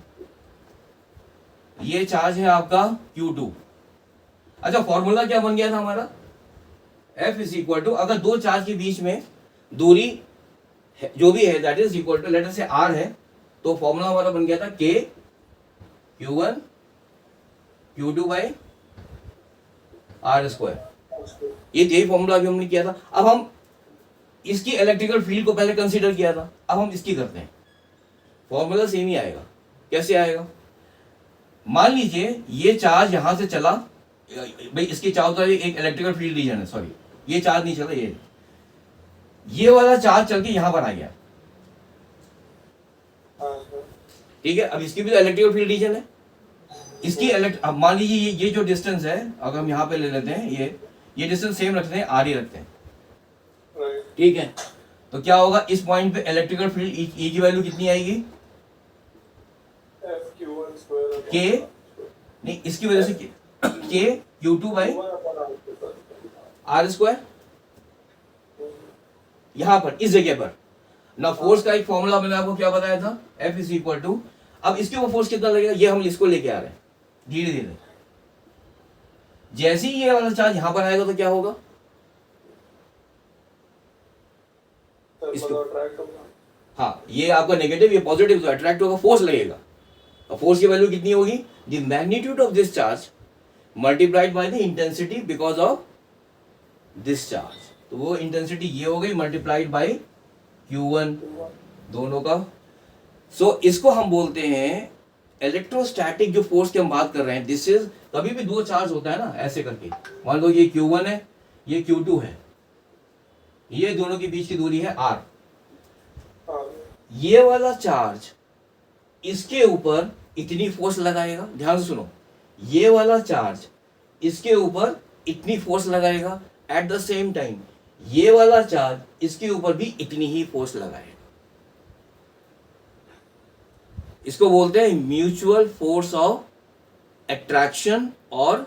ये चार्ज है आपका Q2। अच्छा, फॉर्मूला क्या बन गया था हमारा? F इज इक्वल टू, अगर दो चार्ज के बीच में दूरी जो भी है that is equal to, later से R है, तो फॉर्मूला हमारा बन गया था K Q1 Q2 by R square. ये यही फॉर्मूला अभी हमने किया था। अब हम इसकी इलेक्ट्रिकल फील्ड को पहले कंसीडर किया था, अब हम इसकी करते हैं। फॉर्मूला सेम ही आएगा। कैसे आएगा? मान लीजिए ये चार्ज यहां से चला, भाई इसके चारों तरफ एक इलेक्ट्रिकल फील्ड रीजन है, सॉरी ये चार्ज नहीं चला, ये वाला चार्ज चल के यहां पर आ गया, ठीक है। अब इसकी भी तो इलेक्ट्रिकल फील्ड रीजन है, इसकी अब मान लीजिए ये जो डिस्टेंस है, अगर हम यहां पे ले लेते हैं, ये डिस्टेंस सेम रखते हैं, R ही रखते हैं, ठीक है। तो क्या होगा, इस पॉइंट पे इलेक्ट्रिकल फील्ड E की वैल्यू कितनी आएगी? K नहीं, इसकी वजह से K Q2 by R square, यहां पर इस जगह पर ना। फोर्स का एक फॉर्मूला मैंने आपको क्या बताया था, F इज इक्वल टू, अब इसके ऊपर फोर्स कितना लगेगा ये हम इसको लेके आ रहे हैं धीरे धीरे। जैसे ही ये वाला चार्ज यहां पर आएगा तो क्या होगा,
सर
इसको-
मतलब अट्रैक्ट होगा।
हाँ ये आपका नेगेटिव ये पॉजिटिव, तो अट्रैक्ट होगा, फोर्स लगेगा। और फोर्स की वैल्यू कितनी होगी, the magnitude of this charge multiplied by the intensity because of this charge. तो वो इंटेंसिटी ये हो गई मल्टीप्लाइड बाय Q1 दोनों का। सो इसको हम बोलते हैं इलेक्ट्रोस्टैटिक जो फोर्स की हम बात कर रहे हैं। दिस इज, कभी भी दो चार्ज होता है ना ऐसे करके, मान लो ये Q1 है ये Q2 है, ये दोनों के बीच की दूरी है R।
हाँ
ये वाला चार्ज इसके ऊपर इतनी फोर्स लगाएगा, ध्यान से सुनो, ये वाला चार्ज इसके ऊपर इतनी फोर्स लगाएगा, एट द सेम टाइम ये वाला चार्ज इसके ऊपर भी इतनी ही फोर्स लगाएगा। इसको बोलते हैं म्यूचुअल फोर्स ऑफ अट्रैक्शन और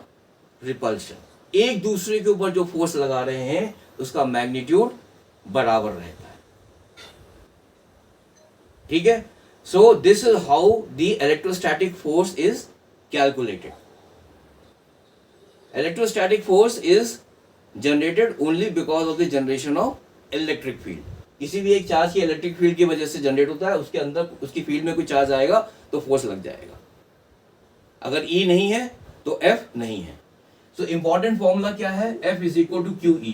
रिपल्शन। एक दूसरे के ऊपर जो फोर्स लगा रहे हैं उसका मैग्नीट्यूड बराबर रहता है, ठीक है। So this is how the electrostatic force is calculated. Electrostatic force is generated only because of the generation of electric field. किसी भी एक चार्ज की इलेक्ट्रिक फील्ड की वजह से जनरेट होता है, उसके अंदर उसकी फील्ड में कोई चार्ज आएगा तो फोर्स लग जाएगा। अगर E नहीं है तो F नहीं है। सो इंपॉर्टेंट फॉर्मूला क्या है, F is equal to QE,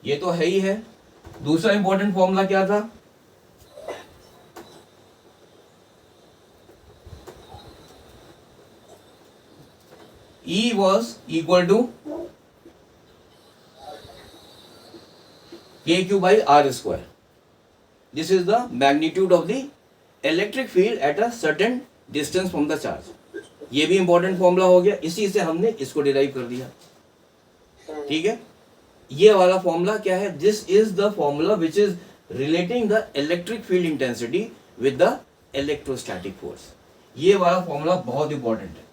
ये तो है ही है। दूसरा इंपॉर्टेंट फॉर्मूला क्या था, E was equal to KQ by R square. This is the magnitude of the electric field at a certain distance from the charge. ये भी इंपॉर्टेंट फॉर्मूला हो गया, इसी से हमने इसको डिराइव कर दिया, ठीक है। ये वाला फॉर्मूला क्या है, this is the formula which is relating the electric field intensity with the electrostatic force. ये वाला फॉर्मूला बहुत इंपॉर्टेंट है,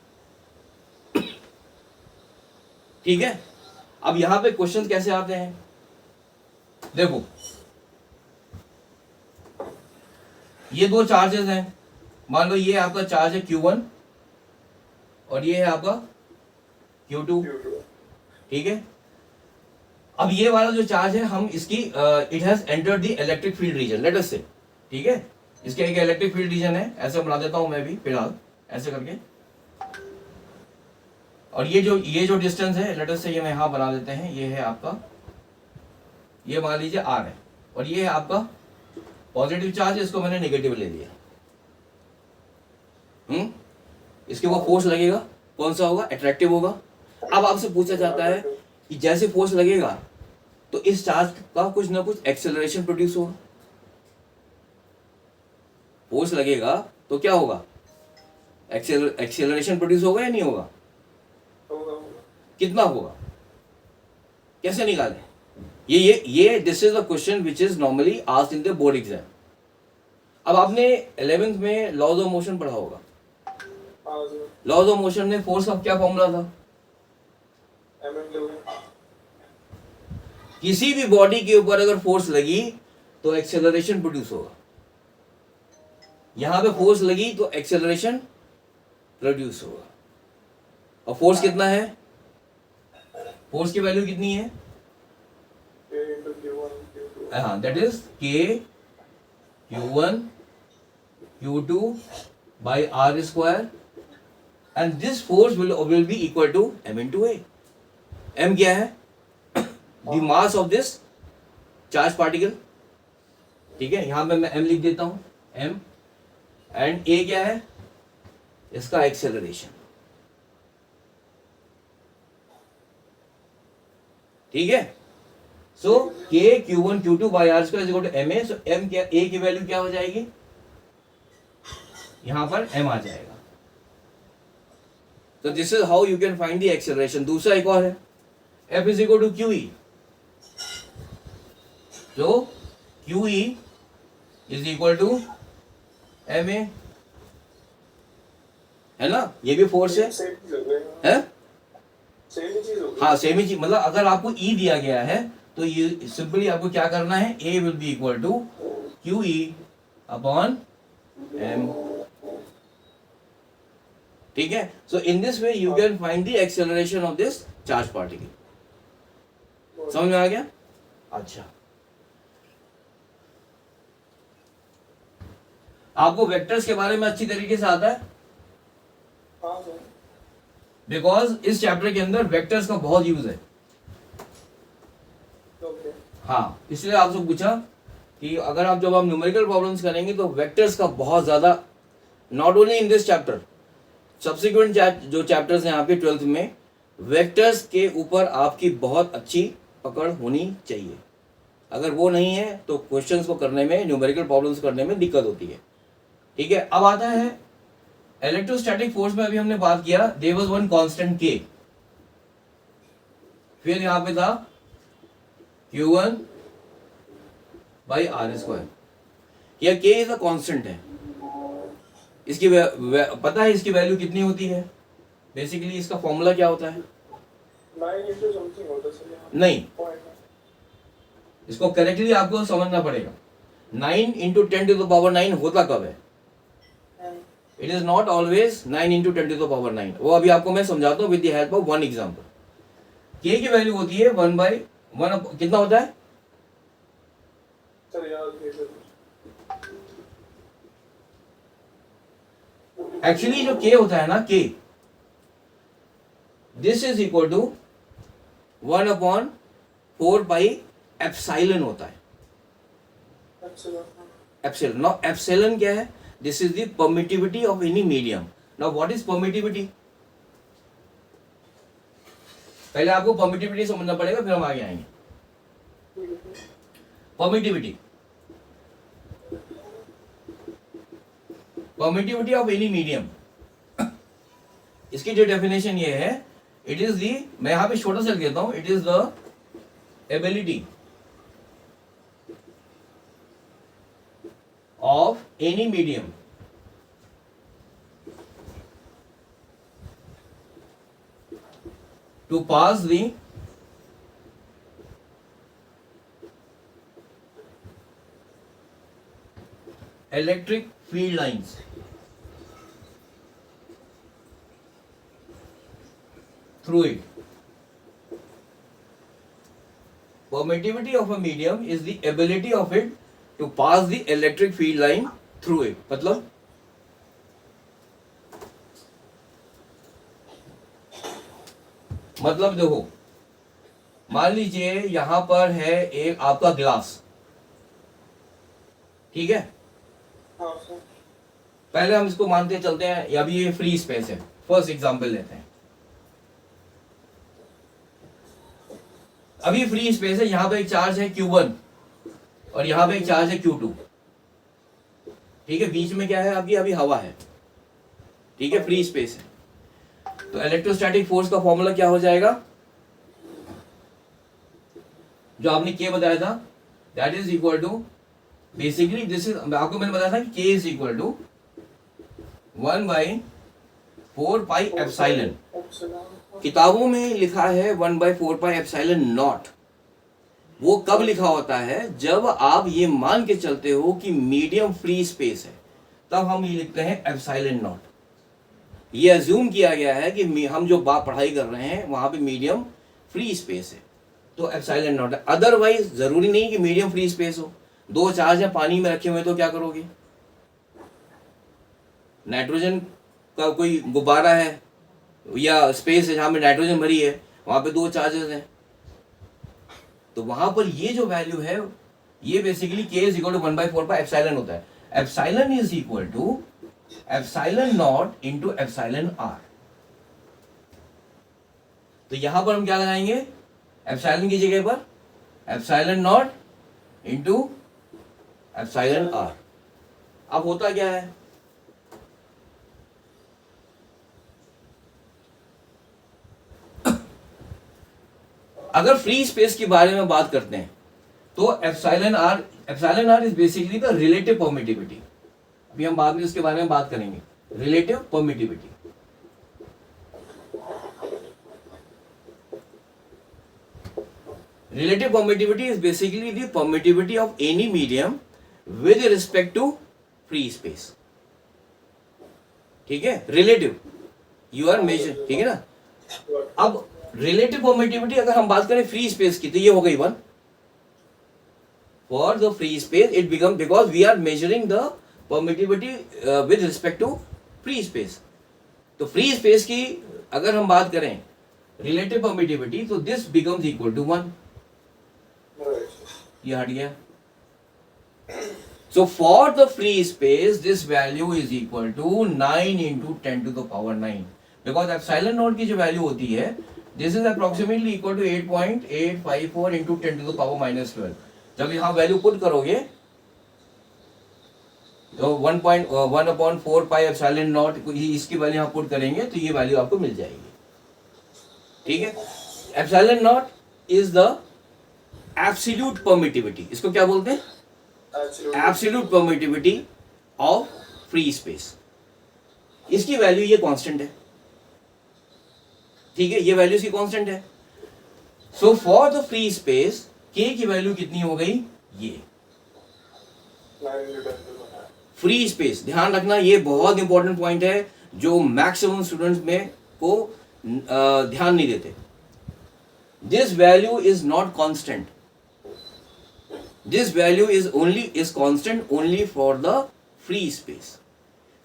ठीक है। अब यहां पे क्वेश्चन कैसे आते हैं, देखो ये दो चार्जेस हैं, मान लो ये आपका चार्ज है Q1 और ये है आपका Q2, ठीक है। अब ये वाला जो चार्ज है हम इसकी it has entered the electric field region, late us से, ठीक है। इसके एक इलेक्ट्रिक फील्ड रीजन है, ऐसे बना देता हूं मैं भी फिलहाल ऐसे करके। और ये जो डिस्टेंस है लेट अस से ये मैं यहां बना देते हैं, ये है आपका, ये मान लीजिए R है, और ये है आपका पॉजिटिव चार्ज, इसको मैंने नेगेटिव ले लिया। इसके ऊपर फोर्स लगेगा, कौन सा होगा, अट्रैक्टिव होगा। अब आपसे पूछा जाता है कि जैसे फोर्स लगेगा तो इस चार्ज का कुछ ना कुछ एक्सेलरेशन प्रोड्यूस होगा। फोर्स लगेगा तो क्या होगा, एक्सेलरेशन प्रोड्यूस होगा या नहीं होगा, कितना होगा, कैसे निकालें, ये this is the question which is normally asked in the board exam. अब आपने 11th में लॉज ऑफ मोशन पढ़ा होगा, लॉज ऑफ मोशन में फोर्स का क्या फॉर्मूला था, किसी भी बॉडी के ऊपर अगर फोर्स लगी तो एक्सेलरेशन प्रोड्यूस होगा। यहां पे फोर्स लगी तो एक्सेलरेशन प्रोड्यूस होगा। और फोर्स कितना है, फोर्स की वैल्यू कितनी है, हाँ that is K Q1 Q2 by R square and this force will be equal to M into A. M क्या है, the mass of this charge particle, ठीक है। यहां पे मैं M लिख देता हूं M, and A क्या है, इसका एक्सेलरेशन, ठीक है। सो K Q1 Q2 by R square is equal to MA। So M क्या, A की वैल्यू क्या हो जाएगी, यहां पर M आ जाएगा। तो this is how you can find the acceleration. दूसरा एक और है, F is equal to QE। तो QE is equal to MA, है ना, ये भी फोर्स है, हाँ सेम ही चीज, मतलब अगर आपको E दिया गया है तो ये सिंपली आपको क्या करना है, a will be equal to q e upon m. ठीक है, so in this way you can find the acceleration of this charge particle. समझ में आ गया? अच्छा, आपको वेक्टर्स के बारे में अच्छी तरीके से आता है?
हाँ सर।
बिकॉज इस चैप्टर के अंदर वेक्टर्स का बहुत यूज है।
ओके।
हाँ, इसलिए आपसे पूछा कि अगर आप जब आप न्यूमेरिकल प्रॉब्लम्स करेंगे तो वेक्टर्स का बहुत ज्यादा, not only in this chapter, subsequent जो चैप्टर्स हैं आपके 12th में, वेक्टर्स के ऊपर आपकी बहुत अच्छी पकड़ होनी चाहिए। अगर वो नहीं है तो क्वेश्चंस को करने में, न्यूमेरिकल प्रॉब्लम्स करने में दिक्कत होती है। ठीक है, अब आता है इलेक्ट्रोस्टैटिक फोर्स में। अभी हमने बात किया देयर वाज वन कांस्टेंट के, फिर यहां पे था Q1 बाई आर स्क्वायर। यह के इज अ कांस्टेंट है, इसकी पता है इसकी वैल्यू कितनी होती है? बेसिकली इसका फॉर्मूला क्या होता है?
9 into something होता है सर यहाँ।
नहीं,
Point
इसको करेक्टली आपको समझना पड़ेगा। 9 इंटू 10 टू द पावर 9 होता कब है?
है।
It is not always 9 into 10 to the power 9। वो अभी आपको मैं समझाता हूँ with the help of one example. K की वैल्यू होती है 1/1, कितना होता है?
सर याद नहीं सर।
एक्चुअली जो के होता है ना, K this is equal to 1/4 pi epsilon होता है। एप्सिलॉन, नाउ एप्सिलॉन क्या है? This is the permittivity of any medium. Now what is permittivity? पहले आपको परमिटिविटी समझना पड़ेगा, फिर हम आगे आएंगे। Permittivity, permittivity of any medium, इसकी जो डेफिनेशन ये है, इट इज दी, मैं यहां पे छोटा सा लिख देता हूं, it is the ability of any medium to pass the electric field lines through it. Permittivity of a medium is the ability of it to pass the electric field line through it. मतलब देखो, मान लीजिए यहां पर है एक आपका glass, ठीक है?
हाँ सर।
पहले हम इसको मानते चलते हैं, या भी ये फ्री स्पेस है। फर्स्ट एग्जांपल लेते हैं, अभी फ्री स्पेस है, यहां पे एक चार्ज है Q1 और यहां पे एक चार्ज है Q2। ठीक है, बीच में क्या है? अभी हवा है। ठीक है, फ्री स्पेस है। तो इलेक्ट्रोस्टैटिक फोर्स का फॉर्मूला क्या हो जाएगा? जो आपने के बताया था, that is equal to, basically this is, आपको मैंने बताया था कि K is equal to 1/4 pi epsilon. किताबों में लिखा है 1/4 पाई एप्सिलॉन नॉट। वो कब लिखा होता है? जब आप ये मान के चलते हो कि मीडियम फ्री स्पेस है, तब हम ये लिखते हैं एप्सिलॉन नॉट। ये अज्यूम किया गया है कि हम जो बात पढ़ाई कर रहे हैं वहां पे मीडियम फ्री स्पेस है, तो एप्सिलॉन नॉट है। अदरवाइज जरूरी नहीं कि मीडियम फ्री स्पेस हो। दो चार्ज है पानी में रखे हुए, तो क्या करोगे? नाइट्रोजन का कोई गुब्बारा है या स्पेस है जहां में नाइट्रोजन भरी है, वहां पे दो चार्जेस हैं, तो वहां पर ये जो वैल्यू है, ये basically K is equal to 1/4 pi epsilon होता है। Epsilon is equal to epsilon not into epsilon r. तो यहां पर हम क्या लगाएंगे? एप्सिलॉन की जगह पर epsilon not into epsilon r. अब होता क्या है? अगर फ्री स्पेस के बारे में बात करते हैं तो epsilon r is basically the relative permittivity. अभी हम बाद में उसके बारे में बात करेंगे, relative permittivity. Relative permittivity is basically the permittivity of any medium with respect to free space. ठीक है, रिलेटिव यू आर मेजर. ठीक है ना. अब रिलेटिव परमिटिविटी अगर हम बात करें फ्री स्पेस की तो ये हो गई 1. For the free space it become because we are measuring the permittivity with respect to free space. तो फ्री स्पेस की अगर हम बात करें रिलेटिव परमिटिविटी तो दिस बिकम्स इक्वल टू 1. ये हट गया. So for the free space, this value is equal to 9 into 10 to the power 9. Because epsilon naught की जो value होती है, this is approximately equal to 8.854 into 10 to the power minus 12. जब यहाँ value put करोगे, तो 1.1/4 pi epsilon naught इसकी value यहाँ put करेंगे तो ये value आपको मिल जाएगी. ठीक है? Epsilon naught is the absolute permittivity. इसको क्या बोलते हैं? Absolute permittivity of free space. इसकी वैल्यू ये कांस्टेंट है. ठीक है, ये वैल्यू इसकी कांस्टेंट है. So for the free space के की वैल्यू कितनी हो गई? ये फ्री स्पेस. ध्यान रखना, ये बहुत इंपॉर्टेंट पॉइंट है जो मैक्सिमम स्टूडेंट्स में को ध्यान नहीं देते. This value is not constant. This value is constant only for the free space.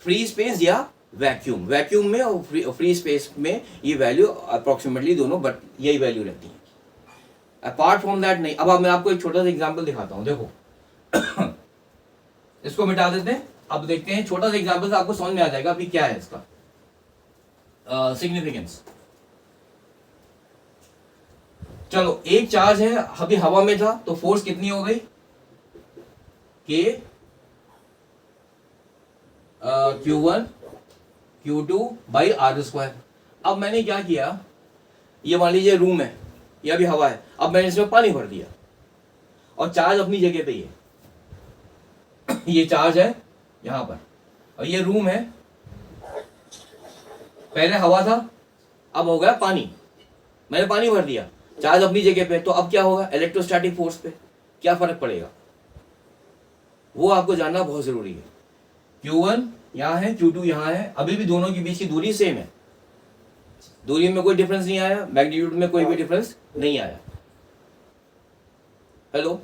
Free space या vacuum. Vacuum में और free space में ये value approximately दोनों बट यही value रहती है. Apart from that नहीं. अब मैं आपको एक छोटा सा एग्जाम्पल दिखाता हूँ. देखो इसको मिटा देते हैं. अब देखते हैं छोटा सा एग्जाम्पल से आपको समझ में आ जाएगा अभी क्या है इसका सिग्निफिकेंस. चलो, एक चार्ज है अभी हवा में था तो फोर्स कितनी हो गई? के Q1 Q2 by r square. अब मैंने क्या किया, ये मान लीजिए रूम है, ये अभी हवा है. अब मैंने इसमें पानी भर दिया और चार्ज अपनी जगह पे ही है. ये चार्ज है यहां पर और ये रूम है. पहले हवा था, अब हो गया पानी. मैंने पानी भर दिया, चार्ज अपनी जगह पे. तो अब क्या होगा? इलेक्ट्रोस्टैटिक फोर्स पे क्या फर्क पड़ेगा वो आपको जानना बहुत जरूरी है. Q1 यहाँ है, Q2 यहाँ है. अभी भी दोनों के बीच की दूरी सेम है. दूरी में कोई डिफरेंस नहीं आया, मैग्नीट्यूड में कोई भी डिफरेंस नहीं आया. Hello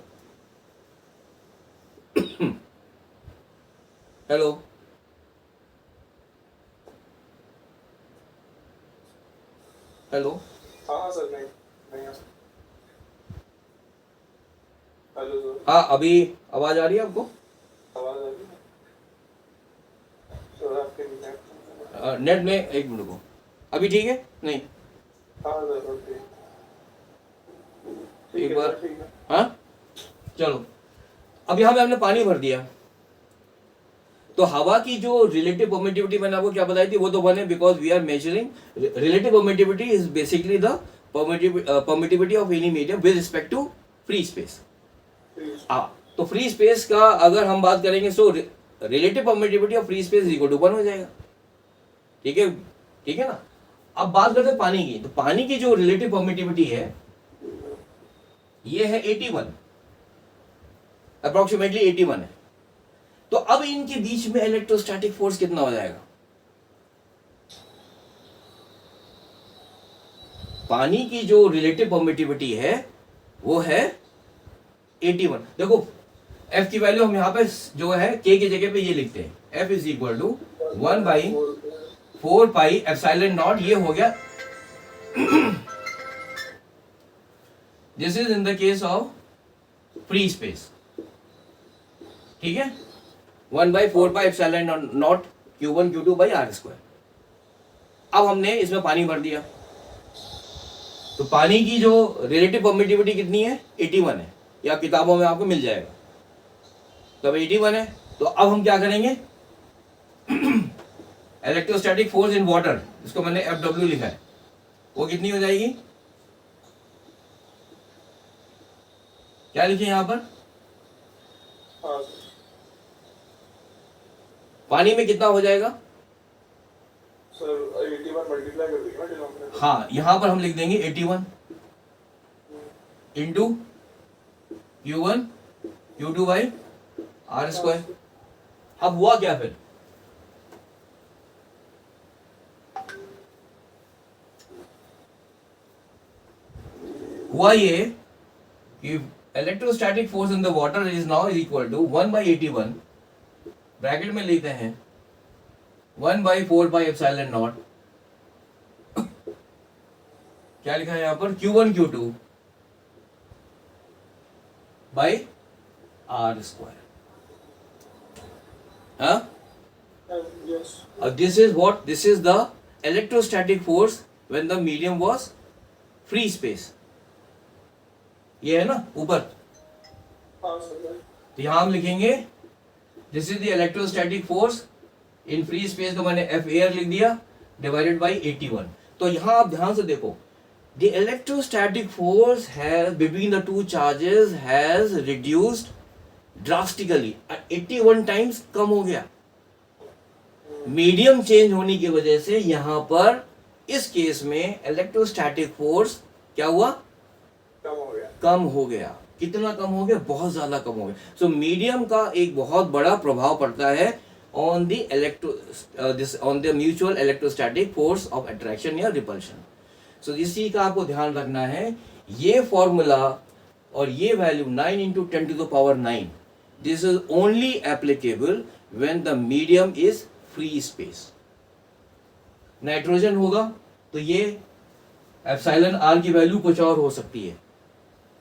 hello hello.
हाँ सर. नहीं हेलो सर.
हाँ, अभी आवाज आ रही है आपको?
आवाज आ रही है सर आपके
नेट में. एक मिनट को. अभी ठीक है? नहीं.
हाँ सर ओके.
एक बार. हाँ चलो. अब यहाँ पे हमने पानी भर दिया तो हवा की जो रिलेटिव परमिटिविटी मैंने आपको क्या बताई थी वो तो बने, because we are measuring relative permittivity is basically the permittivity of any medium with respect to free space. तो फ्री स्पेस का अगर हम बात करेंगे so relative permittivity of free space equal to 1 हो जाएगा. ठीक है, ठीक है ना. अब बात करते हैं पानी की. तो पानी की जो रिलेटिव परमिटिविटी है ये है 81, अप्रोक्सीमेटली 81 है. तो अब इनके बीच में इलेक्ट्रोस्टैटिक फोर्स कितना हो जाएगा? पानी की जो रिलेटिव परमिटिविटी है वो है 81. देखो F की वैल्यू हम यहाँ पे जो है K की जगह पे ये लिखते हैं. F is equal to 1/4 pi epsilon not. ये हो गया. This is in the case of free space. ठीक है, 1/4 pi epsilon not Q1 Q2 by r square. अब हमने इसमें पानी भर दिया तो पानी की जो रिलेटिव परमिटिविटी कितनी है? 81 है. या किताबों में आपको मिल जाएगा. तो अब 81 है तो अब हम क्या करेंगे? इलेक्ट्रोस्टैटिक फोर्स इन वाटर, इसको मैंने FW लिखा है, वो कितनी हो जाएगी? क्या लिखे यहां पर? पानी में कितना हो जाएगा?
सर 81 मल्टीप्लाई कर देंगे ना डिनोमिनेटर.
हाँ, यहां पर हम लिख देंगे 81. Into Q1 Q2 by r square. अब हुआ क्या फिर, हुआ ये कि electrostatic force in the water is now is equal to 1/81, bracket में लिखते हैं 1/4πε0, क्या लिखा है यहाँ पर, Q1 Q2 by r square. हाँ,
Yes.
this is what, this is the electrostatic force when the medium was free space। ये है ना ऊपर,
हाँ सर।
तो यहां हम लिखेंगे this is the electrostatic force in free space, तो मैंने एफ एयर लिख दिया डिवाइडेड बाई 81। तो यहां आप ध्यान से देखो, the electrostatic force has between the two charges has reduced drastically, 81 times कम हो गया। मीडियम चेंज होने की वजह से यहां पर इस केस में इलेक्ट्रोस्टैटिक फोर्स क्या हुआ,
कम हो गया।
कम हो गया। कितना कम हो गया, बहुत ज्यादा कम हो गया। सो मीडियम का एक बहुत बड़ा प्रभाव पड़ता है on the on the mutual electrostatic force of attraction या रिपल्शन। सो इसी का आपको ध्यान रखना है। ये फॉर्मूला और ये value 9 into 10 to the power 9, this is only applicable when the medium is free space. Nitrogen होगा तो ये एप्सिलॉन आर की वैल्यू कुछ और हो सकती है,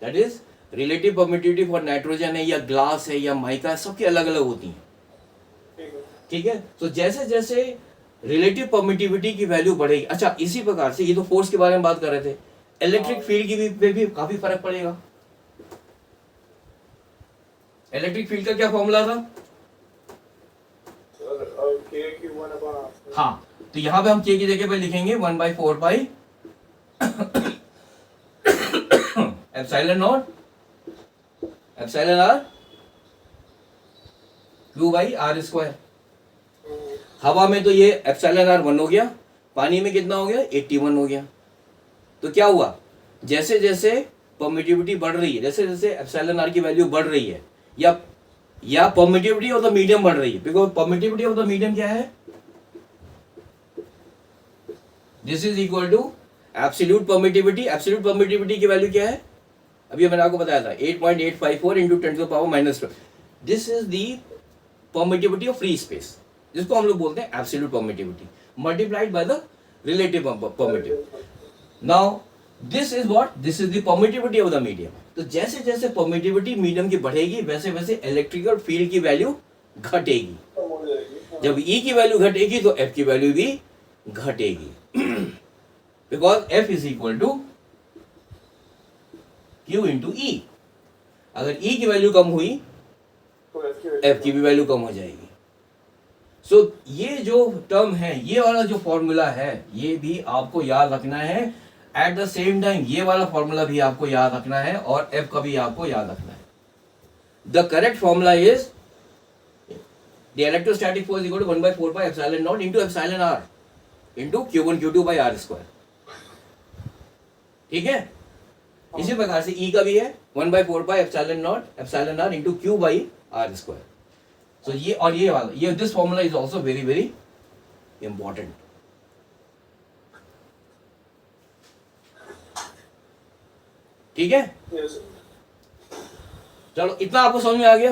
that is relative permittivity for nitrogen है या ग्लास है या माइका है, सबकी अलग अलग होती हैं।
ठीक है।
ठीक है, तो जैसे जैसे रिलेटिव परमिटिविटी की वैल्यू बढ़ेगी, अच्छा इसी प्रकार से, ये तो फोर्स के बारे में बात कर रहे थे, इलेक्ट्रिक फील्ड की भी काफी फर्क पड़ेगा। इलेक्ट्रिक फील्ड का क्या फॉर्मूला था,
K/Q1/R।
हाँ, तो यहां पे हम के की जगह पे लिखेंगे 1/4π epsilon naught epsilon r Q by r square. हवा में तो ये एप्सिलॉन आर 1 हो गया, पानी में कितना हो गया, 81 हो गया। तो क्या हुआ, जैसे जैसे परमिटिविटी बढ़ रही है, जैसे जैसे एप्सिलॉन आर की वैल्यू बढ़ रही है, या परमिटिविटी ऑफ द मीडियम बढ़ रही है, because permittivity of the medium क्या है, this is equal to absolute permittivity. Absolute permittivity की वैल्यू क्या है, अभी मैंने आपको बताया था 8.854 into 10 to the power -12। This is the permittivity of free space, जिसको हम लोग बोलते हैं absolute permittivity, multiplied by the relative permittivity. Now this is what, this is the permittivity of the medium. तो जैसे जैसे परमिटिविटी मीडियम की बढ़ेगी, वैसे वैसे इलेक्ट्रिकल फील्ड की वैल्यू घटेगी।
कम हो जाएगी।
जब E की वैल्यू घटेगी तो F की वैल्यू भी घटेगी, because F is equal to Q into E। अगर E की वैल्यू कम हुई
तो
F की भी वैल्यू कम हो जाएगी। सो ये जो टर्म है, ये वाला जो फॉर्मूला है, ये भी आपको याद रखना है। एट द सेम टाइम ये वाला फॉर्मूला भी आपको याद रखना है और F का भी आपको याद रखना है। The correct formula is the electrostatic force equal to 1/4π epsilon not into epsilon r into Q1 Q2 by r square. ठीक है, इसी प्रकार से E का भी है 1/4π epsilon naught epsilon r into Q by r square. So ये और ये वाला, ये this formula is also very very important. ठीक है,
यस।
चलो इतना आपको समझ में आ गया।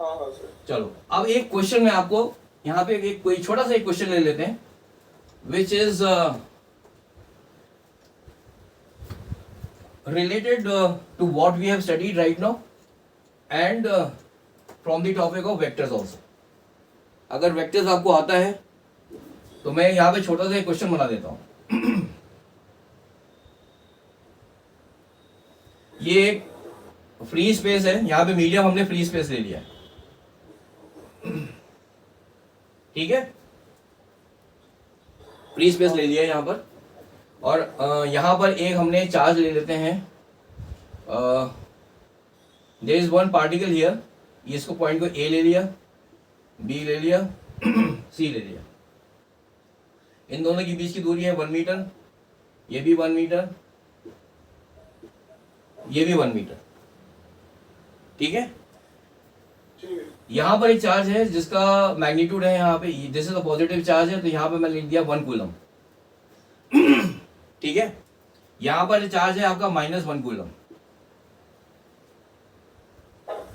हाँ हाँ सर।
चलो अब एक क्वेश्चन में आपको यहाँ पे एक कोई छोटा सा एक क्वेश्चन ले लेते हैं, which is related to what we have studied right now and from the topic of vectors also। अगर वेक्टर्स आपको आता है तो मैं यहाँ पे छोटा सा एक क्वेश्चन बना देता हूँ। ये एक फ्री स्पेस है, यहाँ पे मीडियम हमने फ्री स्पेस ले लिया है, ठीक है, फ्री स्पेस ले लिया है यहाँ पर। और यहाँ पर एक हमने चार्ज ले लेते हैं, there is one particle here, इसको पॉइंट को ए ले लिया, बी ले लिया, सी ले लिया। इन दोनों के बीच की दूरी है 1 मीटर, ये भी 1 मीटर, ये भी 1 मीटर, ठीक है।
ठीक है।
यहाँ पर एक चार्ज है जिसका मैग्नीट्यूड है यहाँ पे, this is a positive charge है, तो यहाँ पे मैं लिख दिया 1 कूलम, ठीक है। यहाँ पर चार्ज है आपका -1 कूलम,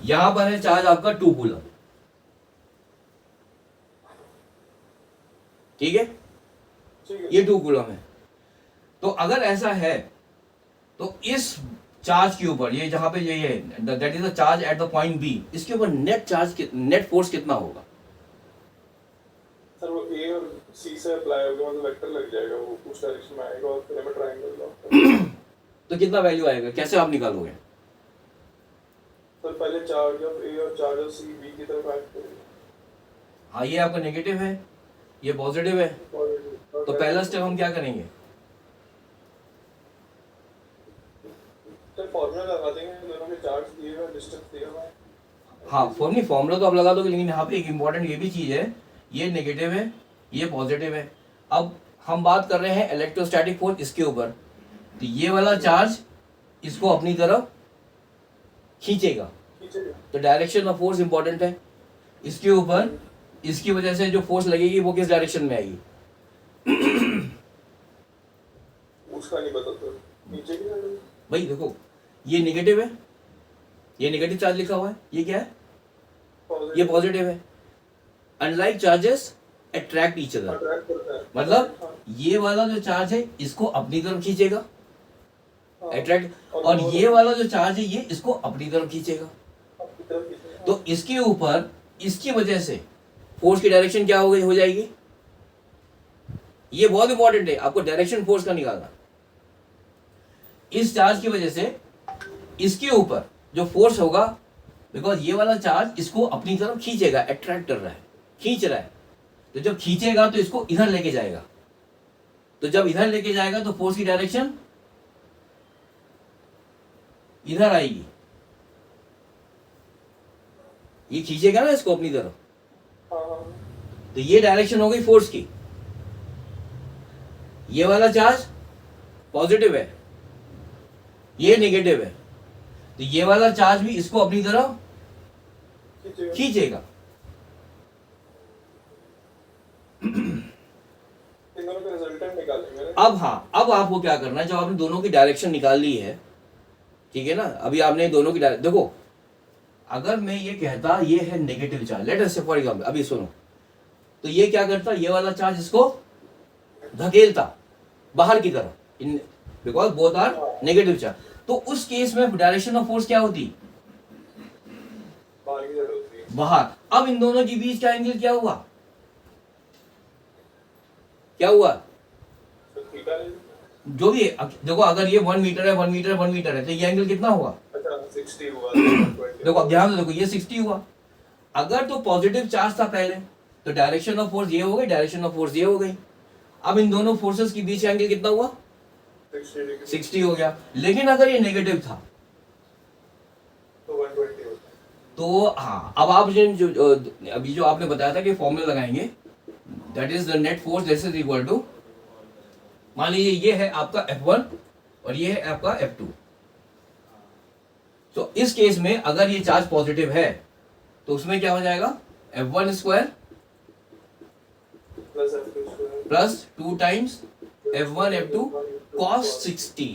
यहाँ पर है चार्ज आपका 2 कूलम, ठीक है।
ठीक है।
ये 2 कूलम है। तो अगर ऐसा है तो इस चार्ज के ऊपर, ये जहां पे ये है, that is the charge at the point B, इसके ऊपर नेट चार्ज, नेट फोर्स कितना होगा?
सर वो ए और सी से अप्लाई होगा, मतलब वेक्टर लग जाएगा, वो उस डायरेक्शन में आएगा और फिर हमें ट्रायंगल लगा।
तो कितना वैल्यू आएगा, कैसे आप निकालोगे?
सर पहले चार्ज ऑफ ए और चार्ज ऑफ सी बी की तरफ एक्ट करेगा।
हाँ, ये आपका नेगेटिव है, ये पॉजिटिव है, तो पहला स्टेप हम क्या करेंगे?
सर फॉर्मूला लगा देंगे, दोनों के चार्ज दिए हुए, डिस्टेंस दिया हुआ है।
हाँ, फॉर्मूला तो आप लगा दोगे, लेकिन यहाँ पे एक इंपॉर्टेंट ये भी चीज है, ये नेगेटिव है, ये पॉजिटिव है। अब हम बात कर रहे हैं इलेक्ट्रोस्टैटिक फोर्स इसके ऊपर, तो ये वाला चार्ज इसको अपनी तरफ खींचेगा, तो डायरेक्शन ऑफ फोर्स इंपॉर्टेंट है। इसके ऊपर इसकी वजह से जो फोर्स लगेगी वो किस डायरेक्शन में आएगी?
उसका नहीं पता सर, नीचे की साइड।
भाई देखो, ये नेगेटिव है, ये नेगेटिव चार्ज लिखा हुआ है, ये क्या है? ये पॉजिटिव है। Unlike charges attract each other,
attract करता है,
मतलब ये वाला जो चार्ज है इसको अपनी तरफ खींचेगा, अट्रैक्ट, और ये वाला जो चार्ज है ये इसको अपनी तरफ खींचेगा।
आपकी तरफ खींचेगा।
तो इसके ऊपर इसकी वजह से फोर्स की डायरेक्शन क्या हो जाएगी? ये बहुत इंपॉर्टेंट है, आपको डायरेक्शन फोर्स का निकालना। इस चार्ज की वजह से इसके ऊपर जो फोर्स होगा, बिकॉज ये वाला चार्ज इसको अपनी तरफ खींचेगा, अट्रैक्ट कर रहा है, खींच रहा है, तो जब खींचेगा तो इसको इधर लेके जाएगा, तो जब इधर लेके जाएगा तो फोर्स की डायरेक्शन इधर आएगी, ये खींचेगा ना इसको अपनी तरफ,
हाँ,
तो ये डायरेक्शन हो गई फोर्स की। ये वाला चार्ज पॉजिटिव है, ये नेगेटिव है, तो ये वाला चार्ज भी इसको अपनी तरफ
खींचेगा।
खींचेगा।
इन दोनों का रिजल्टेंट निकालेंगे ना।
अब हाँ, अब आपको क्या करना है, जब आपने दोनों की डायरेक्शन निकाल ली है, ठीक है ना, अभी आपने दोनों की देखो, अगर मैं ये कहता ये है नेगेटिव चार्ज, लेट अस से फॉर एग्जांपल, अभी सुनो, तो ये क्या करता, ये वाला चार्ज इसको धकेलता बाहर की तरफ, because both are negative charge, तो उस केस में डायरेक्शन ऑफ फोर्स क्या होती?
बाहर की तरफ होती है।
बाहर। अब इन दोनों के बीच का एंगल क्या हुआ? क्या हुआ?
तो थीटा ले लो।
जो भी है, देखो अगर ये 1 मीटर है, 1 मीटर 1 मीटर है, तो ये एंगल कितना हुआ?
अच्छा 60 हुआ, 120
देखो अब ध्यान से देखो, ये 60 हुआ। अगर तो पॉजिटिव चार्ज था पहले, तो डायरेक्शन ऑफ फोर्स ये हो गई, डायरेक्शन ऑफ फोर्स ये हो गई। अब इन दोनों फोर्सेस के बीच का एंगल कितना हुआ?
60 डिग्री,
60 हो गया। लेकिन अगर ये नेगेटिव था
तो 120 होता है।
तो हाँ, अब आप अभी जो आपने बताया था कि फॉर्मूला लगाएंगे, that is the net force, this is equal to, मान लीजिए ये है आपका F1 और ये है आपका F2। तो इस केस में अगर ये चार्ज पॉजिटिव है तो उसमें क्या हो जाएगा? F1 square
plus F2 square
plus 2 times F1 F2 cos 60,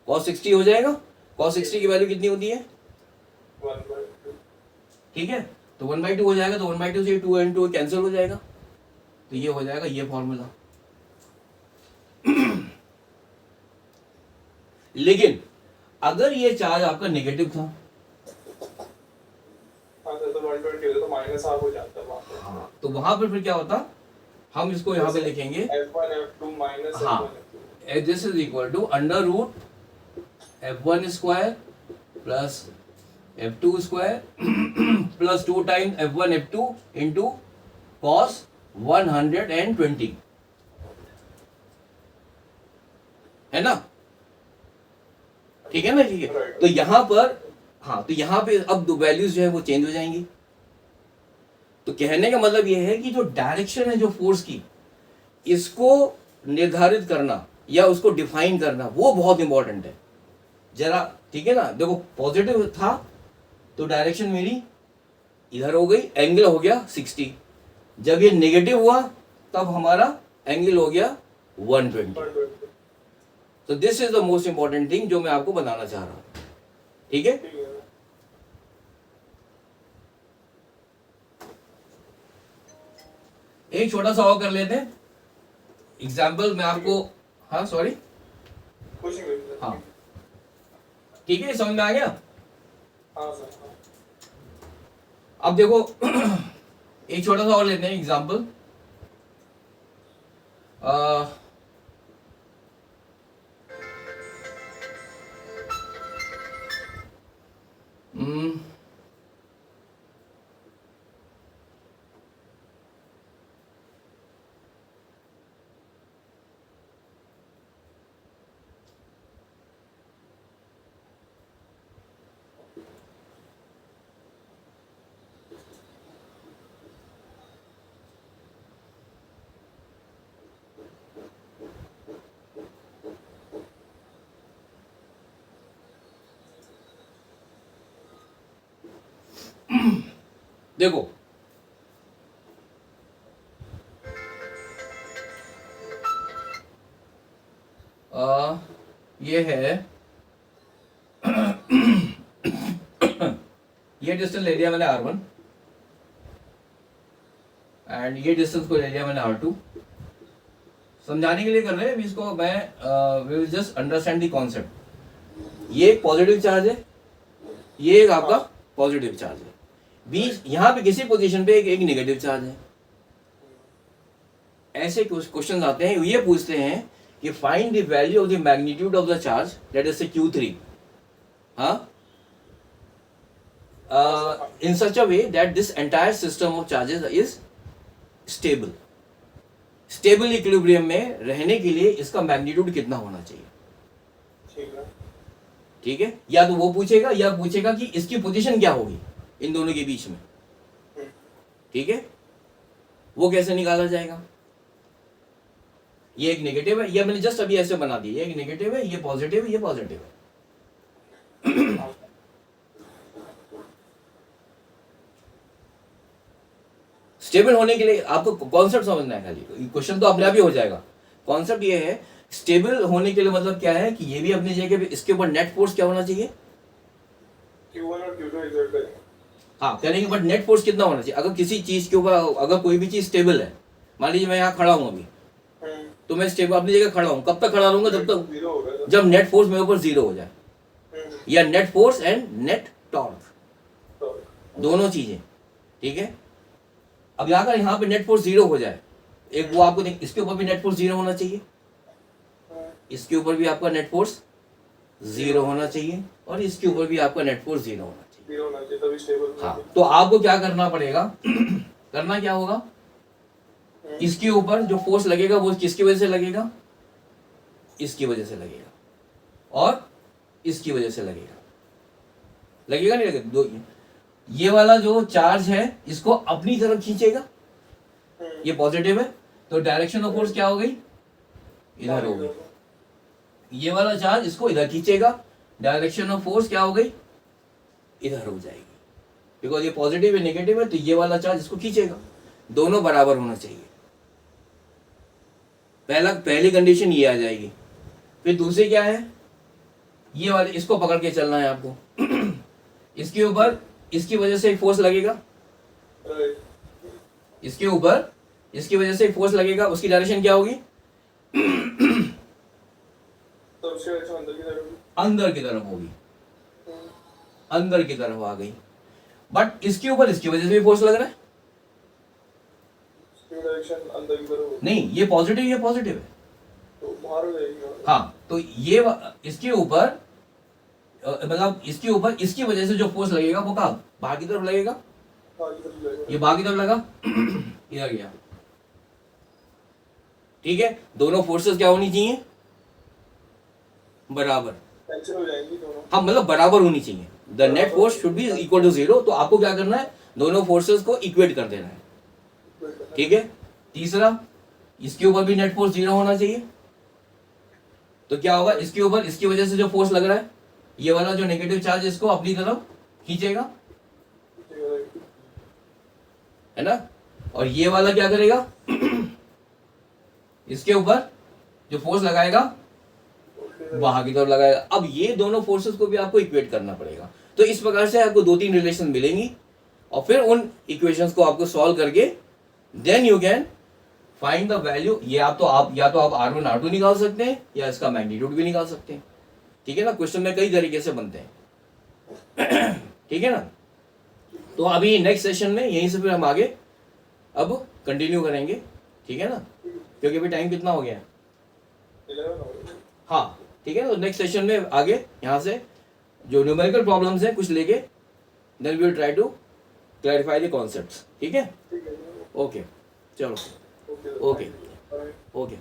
cos 60 हो जाएगा। cos 60 की वैल्यू कितनी होती है?
1/2।
ठीक है, तो 1/2 हो जाएगा, तो 1/2 से 2 and 2 कैंसिल हो जाएगा, तो ये हो जाएगा ये फॉर्मूला। लेकिन अगर ये चार्ज आपका नेगेटिव था,
हाँ सर, तो 120 होता तो माइनस हाफ हो जाता है वहाँ पे।
हाँ, तो वहां पर फिर क्या होता, हम इसको यहाँ पे लिखेंगे,
F1 F2 माइनस
हाँ,
F1 F2।
This is equal to under root F1 square plus F2 square plus 2 times F1 F2 into cos 120, है ना? ठीक है ना? ठीक है, तो यहां पर हाँ, तो यहां पे अब दो वैल्यूज जो है वो चेंज हो जाएंगी। तो कहने का मतलब ये है कि जो डायरेक्शन है जो फोर्स की, इसको निर्धारित करना या उसको डिफाइन करना वो बहुत इंपॉर्टेंट है। जरा, ठीक है ना, देखो पॉजिटिव था तो डायरेक्शन मेरी इधर हो गई, एंगल हो गया 60। जब ये नेगेटिव हुआ तब हमारा एंगल हो गया 120।
120।
तो this is the most important thing जो मैं आपको बताना चाह रहा हूं, ठीक है।
ठीक है।
एक छोटा सा और कर लेते हैं एग्जाम्पल मैं आपको, हाँ सॉरी,
कुछ नहीं मिलता।
हाँ ठीक है, समझ में आ गया।
हाँ सर, हाँ।
अब देखो एक छोटा सा और लेते हैं एग्जाम्पल। देखो ये है ये डिस्टेंस ले लिया मैंने R1 एंड ये डिस्टेंस को ले लिया मैंने R2। समझाने के लिए कर रहे हैं अभी इसको, मैं we will just understand the concept. ये एक पॉजिटिव चार्ज है, ये एक आपका पॉजिटिव चार्ज है, बीच यहाँ पे किसी पोजीशन पे एक नेगेटिव चार्ज है। ऐसे क्वेश्चन आते हैं, ये पूछते हैं कि find the value of the magnitude of the charge that is Q3, हाँ, in such a way that this entire system of charges is stable. Stable equilibrium में रहने के लिए इसका मैग्नीट्यूड कितना होना चाहिए,
ठीक है।
ठीक है। या तो वो पूछेगा या पूछेगा कि इसकी पोजीशन क्या होगी इन दोनों के बीच में, ठीक है। वो कैसे निकाला जाएगा, ये एक नेगेटिव है, ये मैंने जस्ट अभी ऐसे बना दिया, ये एक नेगेटिव है, ये पॉजिटिव है, ये पॉजिटिव है। स्टेबल होने के लिए आपको कॉन्सेप्ट समझना है, खाली क्वेश्चन तो अपने आप ही हो जाएगा। कॉन्सेप्ट ये है, स्टेबल होने के लिए मतलब क्या है कि ये भी अपनी जगह पे, इसके ऊपर नेट फोर्स क्या होना चाहिए,
Q1 और Q2 एग्जर्ट करेंगे।
हाँ करेंगे, बट नेट फोर्स कितना होना चाहिए। अगर किसी चीज के ऊपर, अगर कोई भी चीज स्टेबल है, मान लीजिए मैं यहाँ खड़ा हूँ अभी, तो मैं स्टेबल अपनी जगह खड़ा हूँ, कब तक खड़ा रहूंगा, जब तक
0 होगा।
जब नेट फोर्स मेरे ऊपर 0 हो जाए, या net force and net torque, दोनों चीजें, ठीक है। अब अगर यहाँ पे नेट फोर्स 0 हो जाए, एक वो आपको इसके ऊपर भी नेट फोर्स 0 होना चाहिए, इसके ऊपर भी आपका नेट फोर्स 0 होना चाहिए, और इसके ऊपर भी आपका नेट फोर्स 0 होना चाहिए।
0 होना चाहिए तभी स्टेबल।
हाँ, तो आपको क्या करना पड़ेगा करना क्या होगा, इसके ऊपर जो फोर्स लगेगा वो किसकी वजह से लगेगा, इसकी वजह से लगेगा, और इसकी वजह से लगेगा, लगेगा नहीं लगेगा, दो ये वाला जो चार्ज है इसको अपनी तरफ खींचेगा, ये पॉजिटिव है, तो डायरेक्शन ऑफ फोर्स क्या हो गई, इधर हो गई। ये वाला चार्ज इसको इधर खींचेगा, डायरेक्शन ऑफ फोर्स क्या हो गई, इधर हो जाएगी, बिकॉज ये पॉजिटिव है नेगेटिव है, तो ये वाला चार्ज इसको खींचेगा, दोनों बराबर होना चाहिए। पहली कंडीशन ये आ जाएगी। फिर दूसरी क्या है, ये वाले इसको पकड़ के चलना है आपको इसके ऊपर इसकी वजह से एक फोर्स लगेगा, इसके ऊपर इसकी वजह से एक फोर्स लगेगा, उसकी डायरेक्शन क्या होगी,
तो उसकी डायरेक्शन अंदर की तरफ होगी।
अंदर की तरफ होगी, अंदर की तरफ आ गई। बट इसके ऊपर इसकी वजह से भी फोर्स लग रहा है,
उसकी डायरेक्शन अंदर की तरफ होगी।
नहीं ये पॉजिटिव है,
तो बाहर हो जाएगी।
हाँ, तो ये इसके ऊपर मतलब इसके ऊपर इसकी वजह से जो फोर्स लगेगा वो कहाँ, बाहर की तरफ लगेगा,
बाहर की तरफ जाएगा।
ये बाहर की तरफ लगा इधर गया, ठीक है। दोनों फोर्सेस क्या होनी चाहिए, बराबर,
कैंसिल हो जाएंगी दोनों।
हाँ मतलब बराबर होनी चाहिए, the net force should be equal to 0। तो आपको क्या करना है, दोनों फोर्सेस को इक्वेट कर देना है, ठीक है। तीसरा, इसके ऊपर भी नेट फोर्स 0 होना चाहिए, तो क्या होगा, इसके ऊपर इसकी वजह से जो फोर्स लग रहा है ये वाला जो नेगेटिव चार्ज इसको अपनी तरफ खींचेगा, है ना, और ये वाला क्या करेगा इसके ऊपर जो फोर्स लगाएगा बाहर की तरफ लगाएगा। अब ये दोनों फोर्सेस को भी आपको इक्वेट करना पड़ेगा। तो इस प्रकार से आपको 2-3 रिलेशन मिलेंगी और फिर उन इक्वेशंस को आपको सॉल्व करके then you can find the value. ये आप या तो आप R1 R2 निकाल सकते हैं या इसका मैग्नीट्यूड भी निकाल सकते हैं। ठीक है ना, क्वेश्चन में कई तरीके से बनते हैं। ठीक है ना, तो अभी नेक्स्ट सेशन में यहीं से फिर हम आगे अब कंटिन्यू करेंगे। ठीक है ना, क्योंकि अभी टाइम कितना हो गया है?
11 हो गए।
हाँ ठीक है, तो नेक्स्ट सेशन में आगे यहाँ से जो न्यूमेरिकल प्रॉब्लम्स हैं कुछ लेके then we will try to clarify the concepts. ठीक है,
ठीक है।
ओके, चलो,
ओके
ओके, ओके।